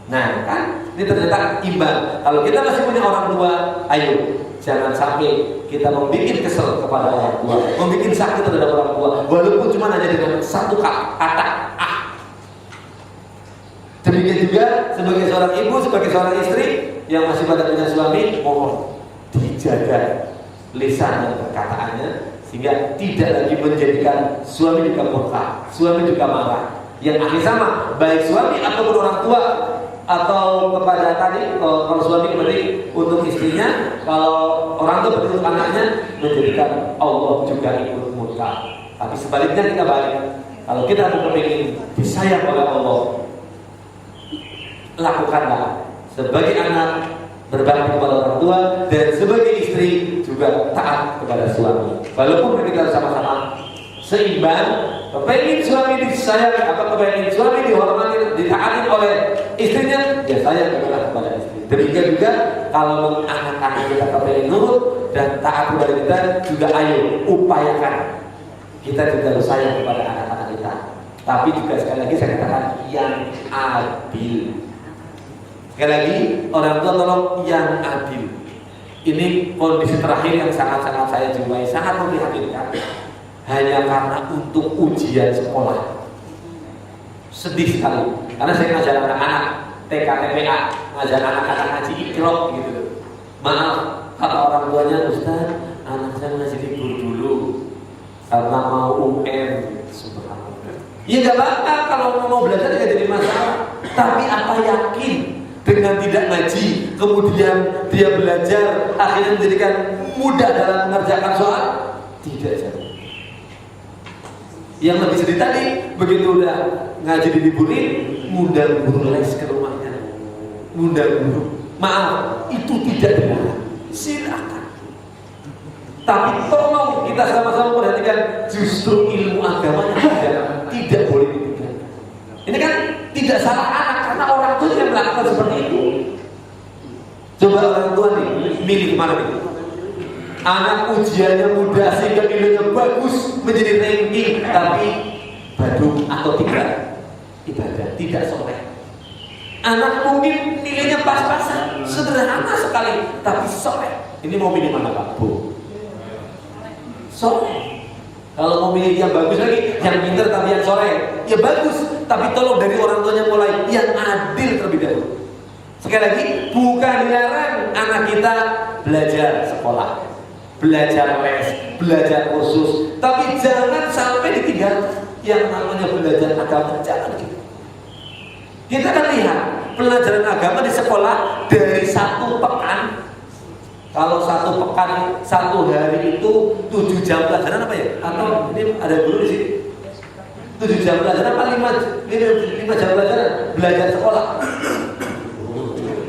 Nah kan, ini ternyata imbang. Kalau kita masih punya orang tua, ayo jangan sampai kita membuat kesel kepada orang tua, membuat sakit terhadap orang tua, walaupun cuma hanya dengan satu kata Demikian juga sebagai seorang ibu, sebagai seorang istri yang masih pada punya suami, mohon dijaga lisan dan perkataannya sehingga tidak lagi menjadikan suami juga murka, suami juga marah. Yang akhir sama, baik suami ataupun orang tua, atau kepada tadi kalau suami berarti untuk istrinya, kalau orang tua berarti untuk anaknya, menjadikan Allah juga ikut murka. Tapi sebaliknya kita balik, kalau kita ingin disayang oleh Allah, lakukanlah sebagai anak berbakti kepada orang tua, dan sebagai istri juga taat kepada suami. Walaupun kita sama-sama seimbang, kepengen suami disayang atau kepengen suami dihormati, ditaati oleh istrinya, ya sayang kepada istri. Demikian juga kalau anak-anak kita kepengen nurut dan taat kepada kita, juga ayo upayakan kita juga harus sayang kepada anak-anak kita. Tapi juga sekali lagi saya katakan yang adil. Sekali lagi, orang tua tolong yang adil. Ini kondisi terakhir yang sangat-sangat saya jumpai, sangat memprihatinkan. Hanya karena untuk ujian sekolah. Sedih sekali. Karena saya ngajar anak-anak TK, TPA, ngajar anak-anak ngaji Iqra gitu. Maaf, kata orang tuanya, Ustaz, anak saya ngaji libur dulu karena mau UM. Subhanallah. Ya gak apa-apa, kalau mau belajar gak jadi masalah. Tapi apa yakin dengan tidak ngaji, kemudian dia belajar, akhirnya menjadikan mudah dalam mengerjakan soal? Tidak jadi. Yang lebih sedih tadi, begitu udah ngaji diliburin, ngundang guru les ke rumahnya, ngundang guru. Maaf, itu tidak dilarang, silakan. Tapi tolong kita sama-sama perhatikan, justru ilmu agamanya tidak boleh ditinggalkan. Ini kan tidak salah anak, karena orang tua yang melakukan seperti itu. Coba orang tua nih, milih kemana nih? Anak ujiannya mudah sehingga nilainya bagus, menjadi ranking, tapi badung atau tidak ibadah, tidak soleh. Anak mungkin nilainya pas-pasan, sederhana sekali, tapi soleh. Ini mau pilih mana Pak? Bu? Soleh. Kalau mau pilih yang bagus lagi, yang pintar tapi yang soleh, ya bagus. Tapi tolong dari orang tuanya mulai yang adil terlebih dahulu. Sekali lagi, bukan dilarang anak kita belajar sekolah, belajar les, belajar kursus, tapi jangan sampai ditinggal yang namanya belajar agama. Jangan gitu. Kita kan lihat pelajaran agama di sekolah dari 1 pekan. Kalau 1 pekan, 1 hari itu 7 jam pelajaran apa ya? Atau ini ada guru di sini? 7 jam pelajaran apa 5 jam pelajaran? Belajar sekolah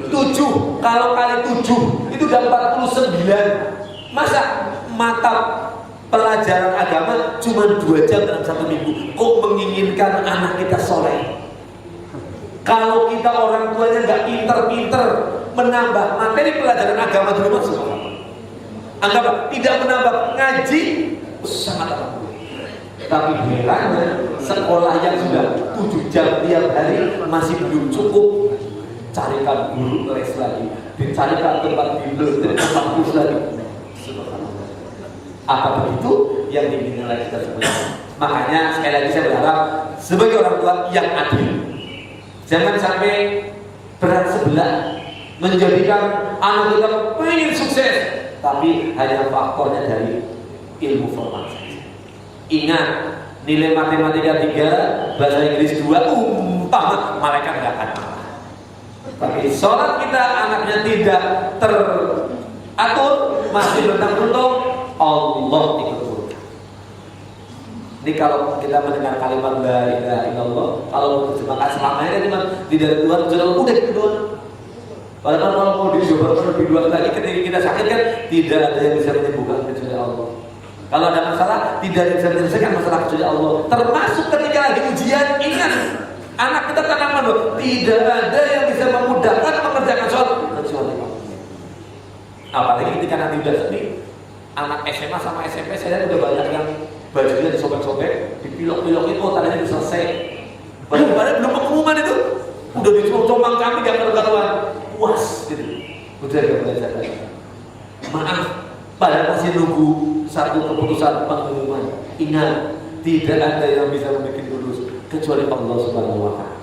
7, kalau kali 7 itu udah 49. Masa mata pelajaran agama cuma 2 jam dalam 1 minggu? Kok menginginkan anak kita soleh? Kalau kita orang tuanya nggak pinter-pinter menambah materi pelajaran agama di rumah, anggap tidak menambah ngaji, sangat amat. Tapi herannya sekolah yang sudah 7 jam tiap hari masih belum cukup. Carikan guru les lagi, dicarikan tempat bimbel, tempat kursus lagi. Apa begitu yang dinilai kita sebenarnya? Makanya sekali lagi saya berharap sebagai orang tua yang adil, jangan sampai berat sebelah menjadikan anak kita pengen sukses, tapi hanya faktornya dari ilmu formal saja. Ingat, nilai matematika 3, bahasa Inggris 2, umpama malaikat nggak akan marah. Tapi sholat kita anaknya tidak teratur, masih bentang-bentung, Allah ikut turun. Ini kalau kita mendengar kalimat la ilaha illallah, kalau terjemahkan selamanya cuma tidak ada Tuhan, udah gitu doang. Padahal kalau mau dicoba lebih luas lagi, ketika kita sakit kan tidak ada yang bisa menyembuhkan kecuali Allah. Kalau ada masalah, tidak ada yang bisa menyelesaikan masalah kecuali Allah. Termasuk ketika lagi ujian, ingat anak kita tanaman loh, tidak ada yang bisa memudahkan mengerjakan sholat kecuali Allah. Apalagi ketika nanti udah sedih, anak SMA sama SMP saya udah banyak yang bajunya disobek-sobek, dipilok-pilokin, oh tadinya udah selesai. Padahal belum pengumuman itu, udah dicomang kami gak karuan, puas gitu. Udah gak belajar lagi. Maaf, padahal masih nunggu satu keputusan pengumuman. Ingat, tidak ada yang bisa membuat lulus kecuali Allah Subhanahu wa Ta'ala.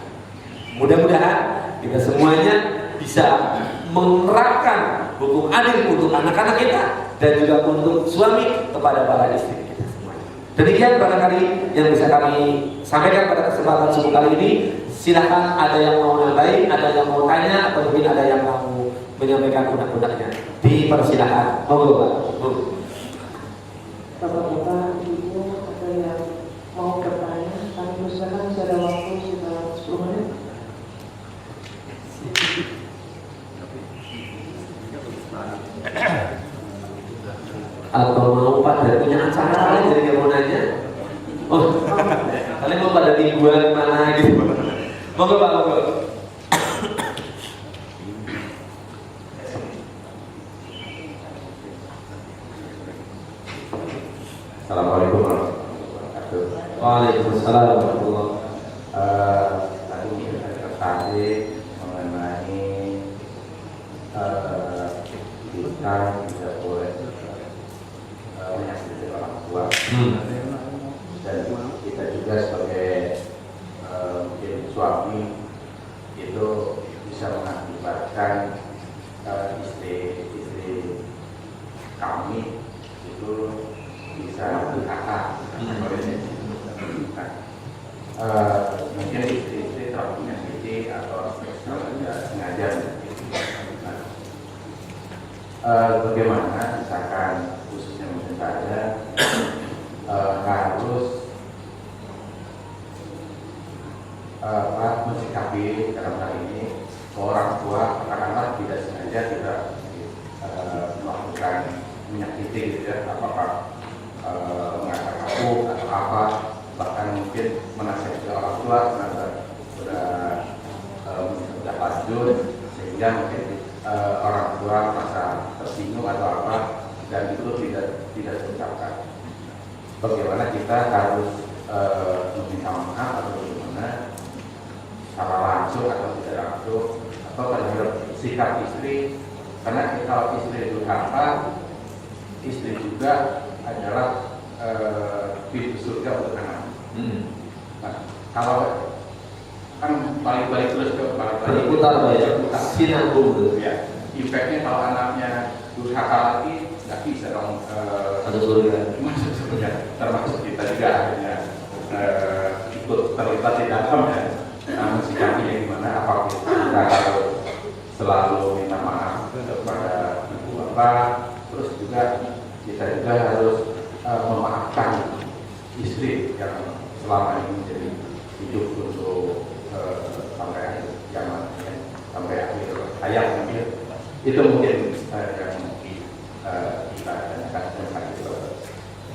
Mudah-mudahan kita semuanya bisa menerapkan hukum adil untuk anak-anak kita dan juga untuk suami kepada para istri kita semuanya. Demikian barangkali yang bisa kami sampaikan pada kesempatan subuh kali ini. Silakan ada yang mau nambahin, ada yang mau tanya, atau mungkin ada yang mau menyampaikan undang-undangnya. Dipersilakan. Monggo, Pak. Bapak-bapak, Ibu, ada yang mau bertanya? Kami persilakan, saya ada waktu sekitar 10 menit. Atau mau pada punya acara kalian jadi yang mau nanya? Oh, kalian mau pada mingguan mana gitu? Monggo Pak, monggo. Assalamualaikum warahmatullahi wabarakatuh. Waalaikumsalam warahmatullahi Tadi saya tertarik mengenai kita tidak boleh menyakiti orang tua, dan kita juga sebagai mungkin suami itu bisa mengakibatkan istri kami itu bisa PHK. Mungkin istri terlalu menyakiti atau sengaja. Bagaimana misalkan khususnya mungkin saja harus mensikapi dalam hal ini orang tua katakanlah tidak sengaja tidak melakukan menyakiti gitu ya, apakah mengatakan aku atau apa, bahkan mungkin menasihati orang tua sudah lanjut sehingga mungkin orang tua merasa tersinggung atau apa, dan itu tidak diucapkan. Bagaimana kita harus meminta maaf atau bagaimana secara termasuk atau tidak termasuk, atau terhadap sikap istri. Karena kalau istri durhaka, istri juga adalah pintu surga untuk anak. Nah, kalau kan balik-balik terus ke berputar ya, sinambung ya. Efeknya kalau anaknya durhaka lagi, nggak bisa dong masuk surga. masuk surga. Termasuk kita juga akhirnya ikut terlibat di dalamnya. Mensikapinya gimana? Apakah kita harus selalu minta maaf kepada ibu bapak, terus juga kita juga harus memaafkan istri yang selama ini menjadi hidup untuk sampai akhir zaman, sampai akhir hayat mungkin. Itu mungkin yang kita tanyakan.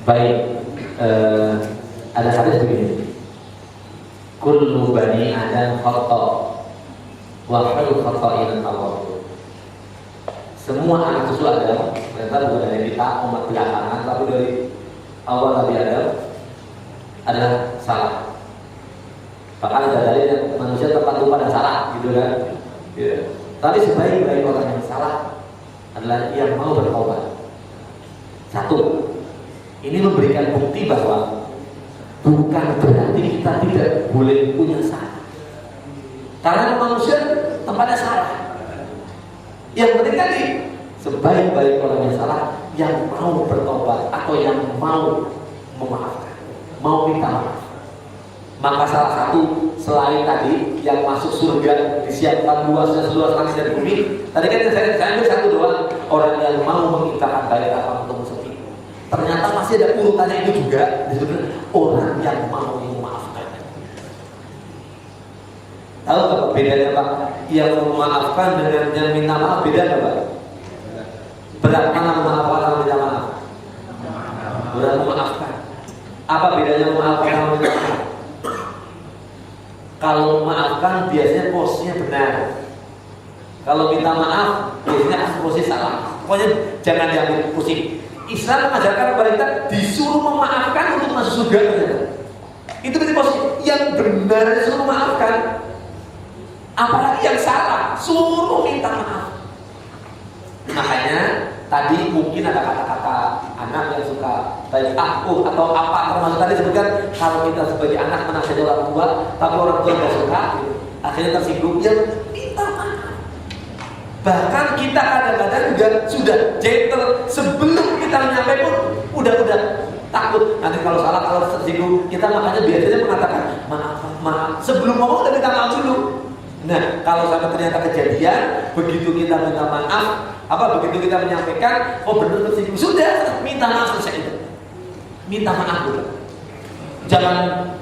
Baik, ada hadis begini. Kullu bani Adam khata wa khairu khata'in tawwab. Semua anak cucu Adam, ternyata bukan dari kita umat belakangan, tapi dari awal Nabi Adam adalah salah. Bahkan ada dalil yang manusia tempat lupa dan salah, gitu kan? Yeah. Tapi sebaik-baik orang yang salah adalah yang mau bertobat. Satu, ini memberikan bukti bahwa bukan berarti kita tidak boleh punya salah. Karena manusia tempatnya salah. Yang penting tadi, sebaik-baik orang yang salah, yang mau bertobat atau yang mau memaafkan, mau minta maaf. Maka salah satu selain tadi yang masuk surga disiapkan luasnya seluas langit dan bumi. Tadi kan saya ambil satu doang, orang yang mau menginginkan baik apa untuk sedih. Ternyata masih ada urutannya itu juga disebut orang yang mau memaafkan. Tahu nggak bedanya Pak? Yang memaafkan dengan yang minta maaf beda nggak Pak? Berat mana memaafkan sama minta maaf? Berat memaafkan. Apa bedanya memaafkan sama minta maaf? Kalau memaafkan biasanya posisinya benar. Kalau minta maaf biasanya posisi salah. Pokoknya jangan diambil pusing. Islam mengajarkan kepada kita disuruh memaafkan untuk masuk surga. Itu berarti posisi yang benar disuruh memaafkan. Apalagi yang salah suruh minta maaf. Makanya tadi mungkin ada kata-kata anak yang suka baik aku atau apa, termasuk tadi sebutkan kalau kita sebagai anak menasihati orang tua tapi orang tua tidak suka, akhirnya tersinggung, ya minta maaf. Bahkan kita kadang-kadang juga sudah gentle sebelum kita menyampaikan pun udah takut nanti kalau salah, kalau tersinggung. Kita makanya biasanya mengatakan maaf sebelum ngomong udah minta maaf dulu. Nah, kalau sampai ternyata kejadian begitu kita minta maaf, begitu kita menyampaikan, oh benar tersinggung, sudah minta maaf selesai itu. Minta maaf dulu. Jangan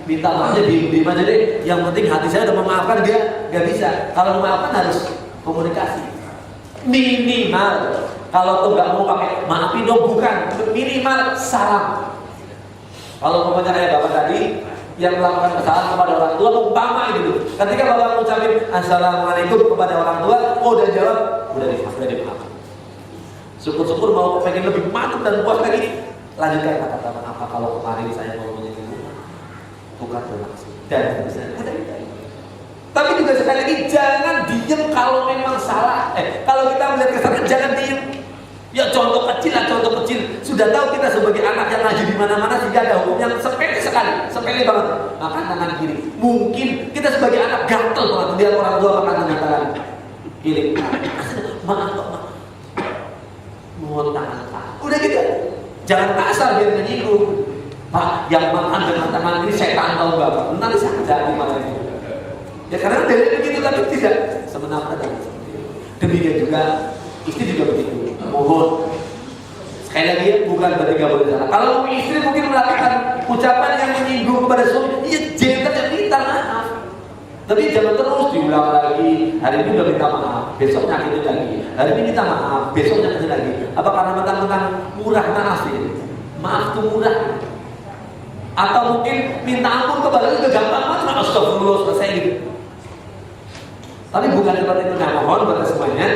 minta maafnya diem aja deh. Yang penting hati saya udah memaafkan dia, nggak bisa. Kalau memaafkan harus komunikasi. Minimal kalau tuh nggak mau pakai maafin dong, bukan, minimal salam. Kalau umpamanya kayak bapak tadi yang melakukan kesalahan kepada orang tua, umpama gitu. Ketika bapak mengucapkan assalamualaikum kepada orang tua, oh udah jawab, udah dimaafkan. Syukur-syukur mau pengen lebih mantap dan puas lagi, lanjutkan kata-kata apa kalau kemarin saya mau menyinggung, bukan bermaksud dan ada. Tapi juga sekali lagi jangan diem kalau memang salah. Kalau kita melihat kesalahan jangan diem. Ya contoh kecil lah, contoh kecil. Sudah tahu kita sebagai anak yang ngaji di mana-mana sehingga ada hukum yang sepele sekali, sepele banget. Makan tangan kiri. Mungkin kita sebagai anak gatel banget lihat orang tua makan tangan kiri. Maaf, mohon tangan. Udah gitu. Jangan kasar biar menyinggung. Pak, yang makan dengan tangan kiri setan tahu nggak Pak? Nanti saja gimana itu. Ya karena dari begitu tapi tidak semena-mena dan demikian juga istri juga begitu. Mohon sekali lagi bukan berarti gak boleh salah. Kalau istri mungkin melakukan ucapan yang menyinggung kepada suami, iya jangan minta maaf. Tapi jangan terus diulang lagi. Hari ini udah minta maaf, besoknya gitu lagi. Hari ini minta maaf, besoknya gitu lagi. Apa karena mentang-mentang murah maaf sih? Maaf tuh murah. Atau mungkin minta ampun kepada itu gampang banget, astagfirullah selesai gitu. Tapi bukan seperti itu. Nah, mohon buat semuanya,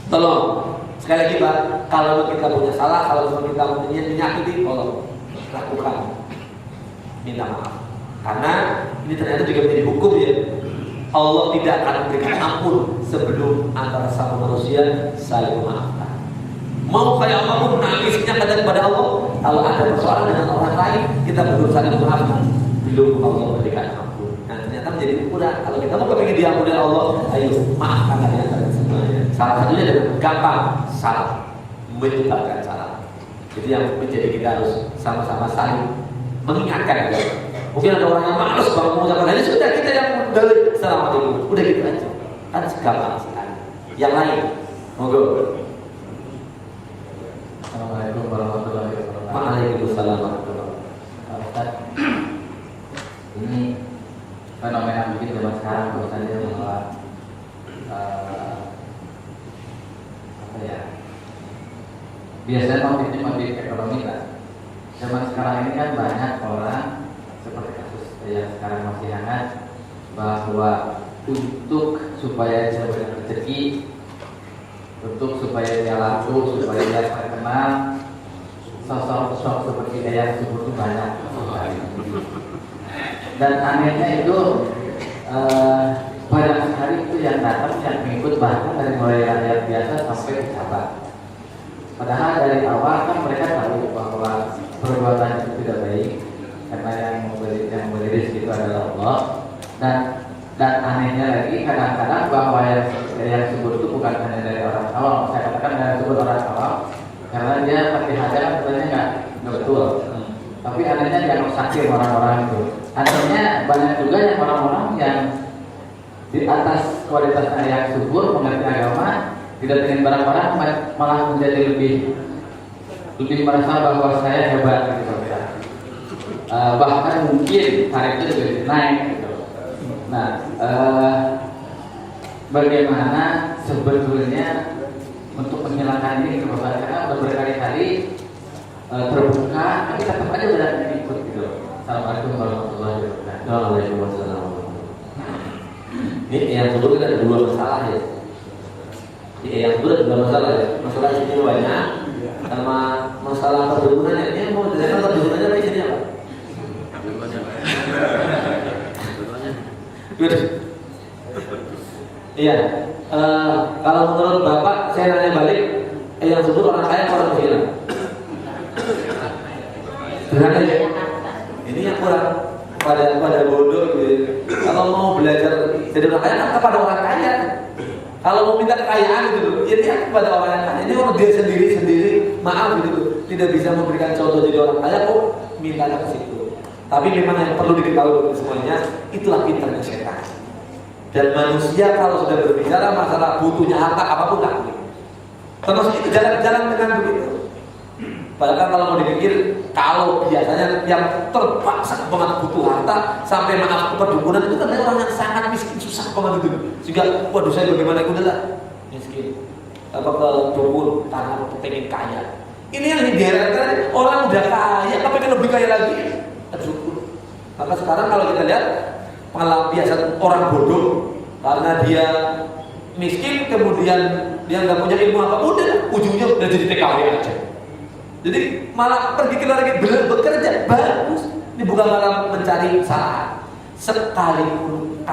tolong sekali lagi Pak, kalau kita punya salah, kalau kita menyakiti, tolong lakukan, minta maaf. Karena ini ternyata juga menjadi hukum ya. Allah tidak akan memberikan ampun sebelum antara sama manusia saling memaafkan. Mau kayak apapun nangisnya kepada Allah, kalau ada persoalan dengan orang lain, kita belum saling memaafkan, belum Allah memberikan ampun. Nah, ternyata menjadi ukuran. Kalau kita mau kepingin diampuni oleh Allah, ayo maafkan di antara semuanya. Salah satunya adalah gampang salah, menyebabkan salah. Jadi yang menjadi kita harus sama-sama saling mengingatkan. Mungkin ada orang yang malas banget mengucapkan ini, sudah kita yang dari assalamualaikum, udah gitu aja. Kan gampang sekali. Yang lain, monggo. Assalamualaikum warahmatullahi wabarakatuh. Waalaikumsalam warahmatullahi wabarakatuh. Ustaz, ini fenomena bikin zaman sekarang bahwasanya bahwa apa ya? Biasanya motif ekonomi kan. Zaman sekarang ini kan banyak orang seperti kasus yang sekarang masih hangat, bahwa untuk supaya dia banyak rezeki, untuk supaya dia laku, supaya dia terkenal, sosok-sosok seperti Eyang Subur itu banyak. Dan anehnya itu banyak sekali itu yang datang, yang mengikut, bahkan dari mulai rakyat biasa sampai pejabat. Padahal dari awal kan mereka tahu bahwa perbuatan itu tidak baik, karena yang memberi rezeki itu adalah Allah. Dan anehnya lagi, kadang-kadang bahwa yang disebut itu bukan hanya dari orang awam. Saya katakan yang disebut orang awam karena dia pakai hajat kan sebenarnya nggak betul. Tapi anehnya yang sakit orang-orang itu. Artinya banyak juga yang orang-orang yang di atas kualitas yang subur, mengerti agama, tidak ingin barang-barang, malah menjadi lebih merasa bahwa saya hebat gitu ya. Bahkan mungkin tarifnya juga naik gitu. Nah, bagaimana sebetulnya untuk menghilangkan ini kebebasan, karena berkali-kali terbuka, tapi tetap aja udah ikut gitu. Assalamualaikum warahmatullahi wabarakatuh. Waalaikumsalam. Ini yang sebelum kita ada dua masalah ya. Yang kedua ada dua masalah ya. Masalah istimewanya sama masalah perdukunannya. Ini mau dilihat perdukunannya apa isinya Pak? Iya. Kalau menurut Bapak, saya nanya balik, yang sebut orang kaya orang miskin. Sederhana ya. Ini yang kurang pada bodoh gitu. Kalau mau belajar jadi orang kaya kan kepada orang kaya. Kalau mau minta kekayaan gitu, ya dia kepada orang yang kaya. Ini orang dia sendiri maaf gitu, tidak bisa memberikan contoh jadi orang kaya, kok mintanya ke situ. Tapi memang yang perlu diketahui semuanya, itulah pintarnya setan. Dan manusia kalau sudah berbicara masalah butuhnya harta apapun tak boleh. Termasuk itu jalan-jalan dengan begitu. Padahal kalau mau dipikir, kalau biasanya yang terpaksa banget butuh harta sampai maaf ke perdukunan itu kan orang yang sangat miskin, susah banget itu. Sehingga waduh saya bagaimana itu adalah miskin. Apa ke dukun karena pengen kaya. Ini yang diherankan, orang udah kaya, tapi kan lebih kaya lagi. Dukun. Maka sekarang kalau kita lihat pelampiasan orang bodoh karena dia miskin, kemudian dia nggak punya ilmu apa, udah ujungnya udah jadi TKW aja. Jadi malah pergi ke luar negeri bekerja bagus. Ini bukan malah mencari usaha. Sekalipun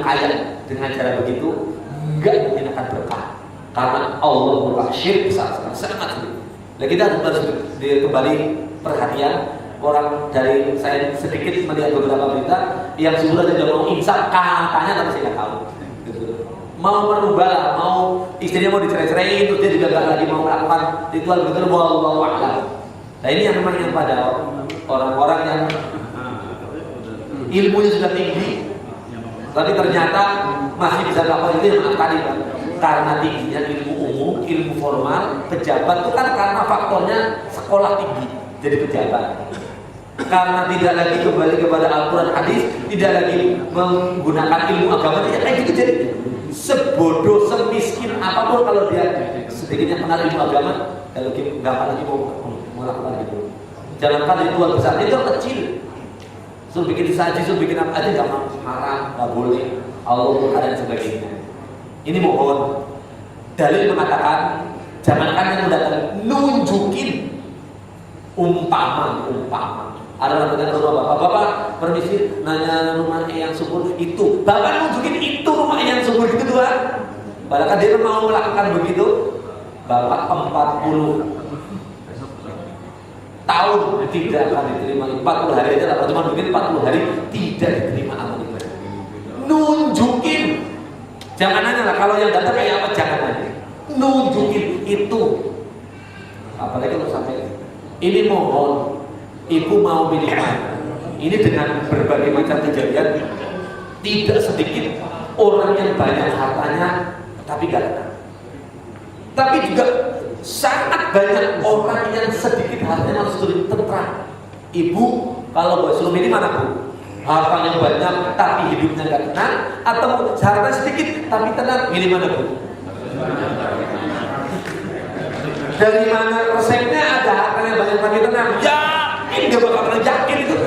kaya dengan cara begitu nggak mungkin akan berkah. Karena Allah merupakan syirik besar sangat sulit. Nah kita harus kembali perhatian. Orang dari saya sedikit melihat beberapa berita yang sudah tidak mau insaf katanya, tapi saya nggak tahu. Mau merubah, mau istrinya mau dicerai-cerai, terus dia juga nggak lagi mau melakukan ritual begitu, wallahu a'lam. Nah ini yang memang yang pada orang-orang yang ilmunya sudah tinggi, tapi ternyata masih bisa melakukan itu yang maaf tadi Pak. Karena tingginya ilmu umum, ilmu formal, pejabat itu kan karena faktornya sekolah tinggi jadi pejabat. Karena tidak lagi kembali kepada Al-Quran hadis, tidak lagi menggunakan ilmu agama, ya kayak gitu jadi sebodoh, semiskin apapun kalau dia sedikitnya kenal ilmu agama, kalau nggak akan lagi mau melakukan itu. Jangankan ritual besar, itu kecil. Suruh bikin saji, suruh bikin apa aja nggak mau, haram, nggak boleh. Allah Tuhan dan sebagainya. Ini mohon dalil mengatakan jangankan yang mendatang nunjukin umpama Ada orang datang ke rumah bapak, permisi, nanya rumah yang subur itu. Bapak nunjukin itu rumah yang subur itu Tuhan. Padahal dia mau melakukan begitu. Bapak 40 tahun tidak akan diterima. 40 hari aja lah, cuma mungkin 40 hari tidak diterima amal ibadah. Nunjukin. Jangan nanya lah, kalau yang datang kayak apa, jangan nanya. Nunjukin itu. Apalagi kalau sampai ini mohon, ibu mau milih mana? Ini dengan berbagai macam kejadian, tidak sedikit orang yang banyak hartanya tapi gak tenang. Tapi juga sangat banyak orang yang sedikit hartanya langsung tentram. Ibu, kalau buat suami ini mana Bu? Hartanya banyak tapi hidupnya gak tenang, atau hartanya sedikit tapi tenang, ini mana Bu? Dari mana resepnya ada hartanya banyak tapi tenang? Yakin gak bakal pernah yakin itu.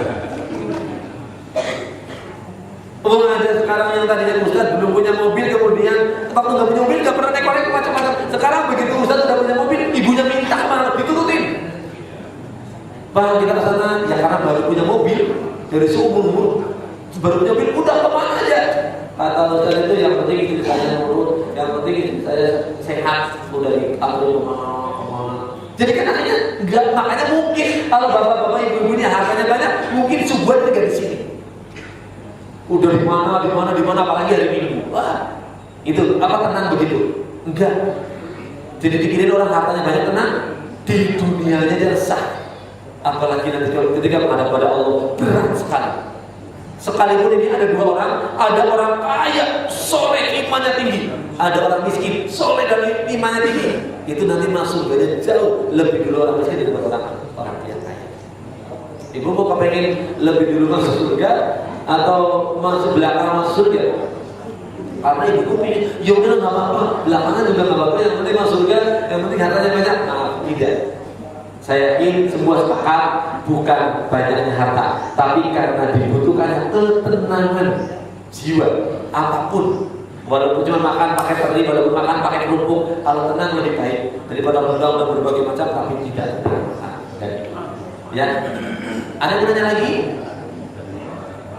Ada sekarang yang tadinya Ustaz belum punya mobil, kemudian waktu nggak punya mobil nggak pernah naik macam-macam. Sekarang begitu Ustaz sudah punya mobil, ibunya minta malah diturutin. Pak kita kesana ya karena baru punya mobil dari seumur baru punya mobil, udah kemana aja? Kata Ustaz itu yang penting istri saya nurut, yang penting istri saya sehat, udah diatur kemana. Jadi kan akhirnya nggak, makanya mungkin kalau bapak-bapak ibu-ibu ini harganya banyak, mungkin sebuah juga di sini. Udah di mana, apalagi hari Minggu. Wah, itu apa tenang begitu? Enggak. Jadi dikirim orang hartanya banyak tenang, di dunianya dia resah. Apalagi nanti ketika menghadap pada Allah berat sekali. Sekalipun ini ada dua orang, ada orang kaya, soleh imannya tinggi, ada orang miskin, soleh dan imannya tinggi. Itu nanti masuk surganya jauh lebih dulu orang miskin daripada orang yang kaya. Ibu mau kepengen lebih dulu masuk surga atau masuk belakang masuk surga? Karena ibu pengen, ya udah nggak apa-apa, belakangan juga nggak apa-apa, yang penting masuk surga, yang penting hartanya banyak. Nah, tidak. Saya yakin semua sepakat bukan banyaknya harta, tapi karena dibutuhkan ketenangan jiwa apapun. Walaupun cuma makan pakai teri, walaupun makan pakai kerupuk, kalau tenang lebih baik daripada undang dan berbagai macam tapi tidak tenang. Ya, ada yang nanya lagi?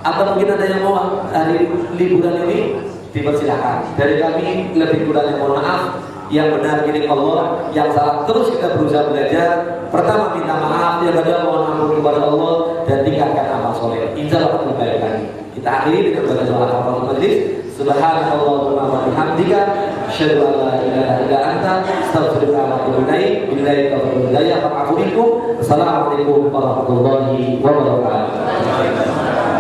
Atau mungkin ada yang mau hari liburan ini dipersilakan. Dari kami lebih kurang yang mohon maaf. Yang benar milik Allah, yang salah terus kita berusaha belajar. Pertama minta maaf, yang kedua mohon ampun kepada Allah dan tingkatkan amal soleh. Insya Allah lebih baik lagi. Kita akhiri dengan baca doa kafaratul majlis. Subhanallahumma wa bihamdika, asyhadu an la ilaha illa anta, astaghfiruka wa atubu ilaik. Billahi taufiq wal hidayah. Assalamualaikum warahmatullahi wabarakatuh.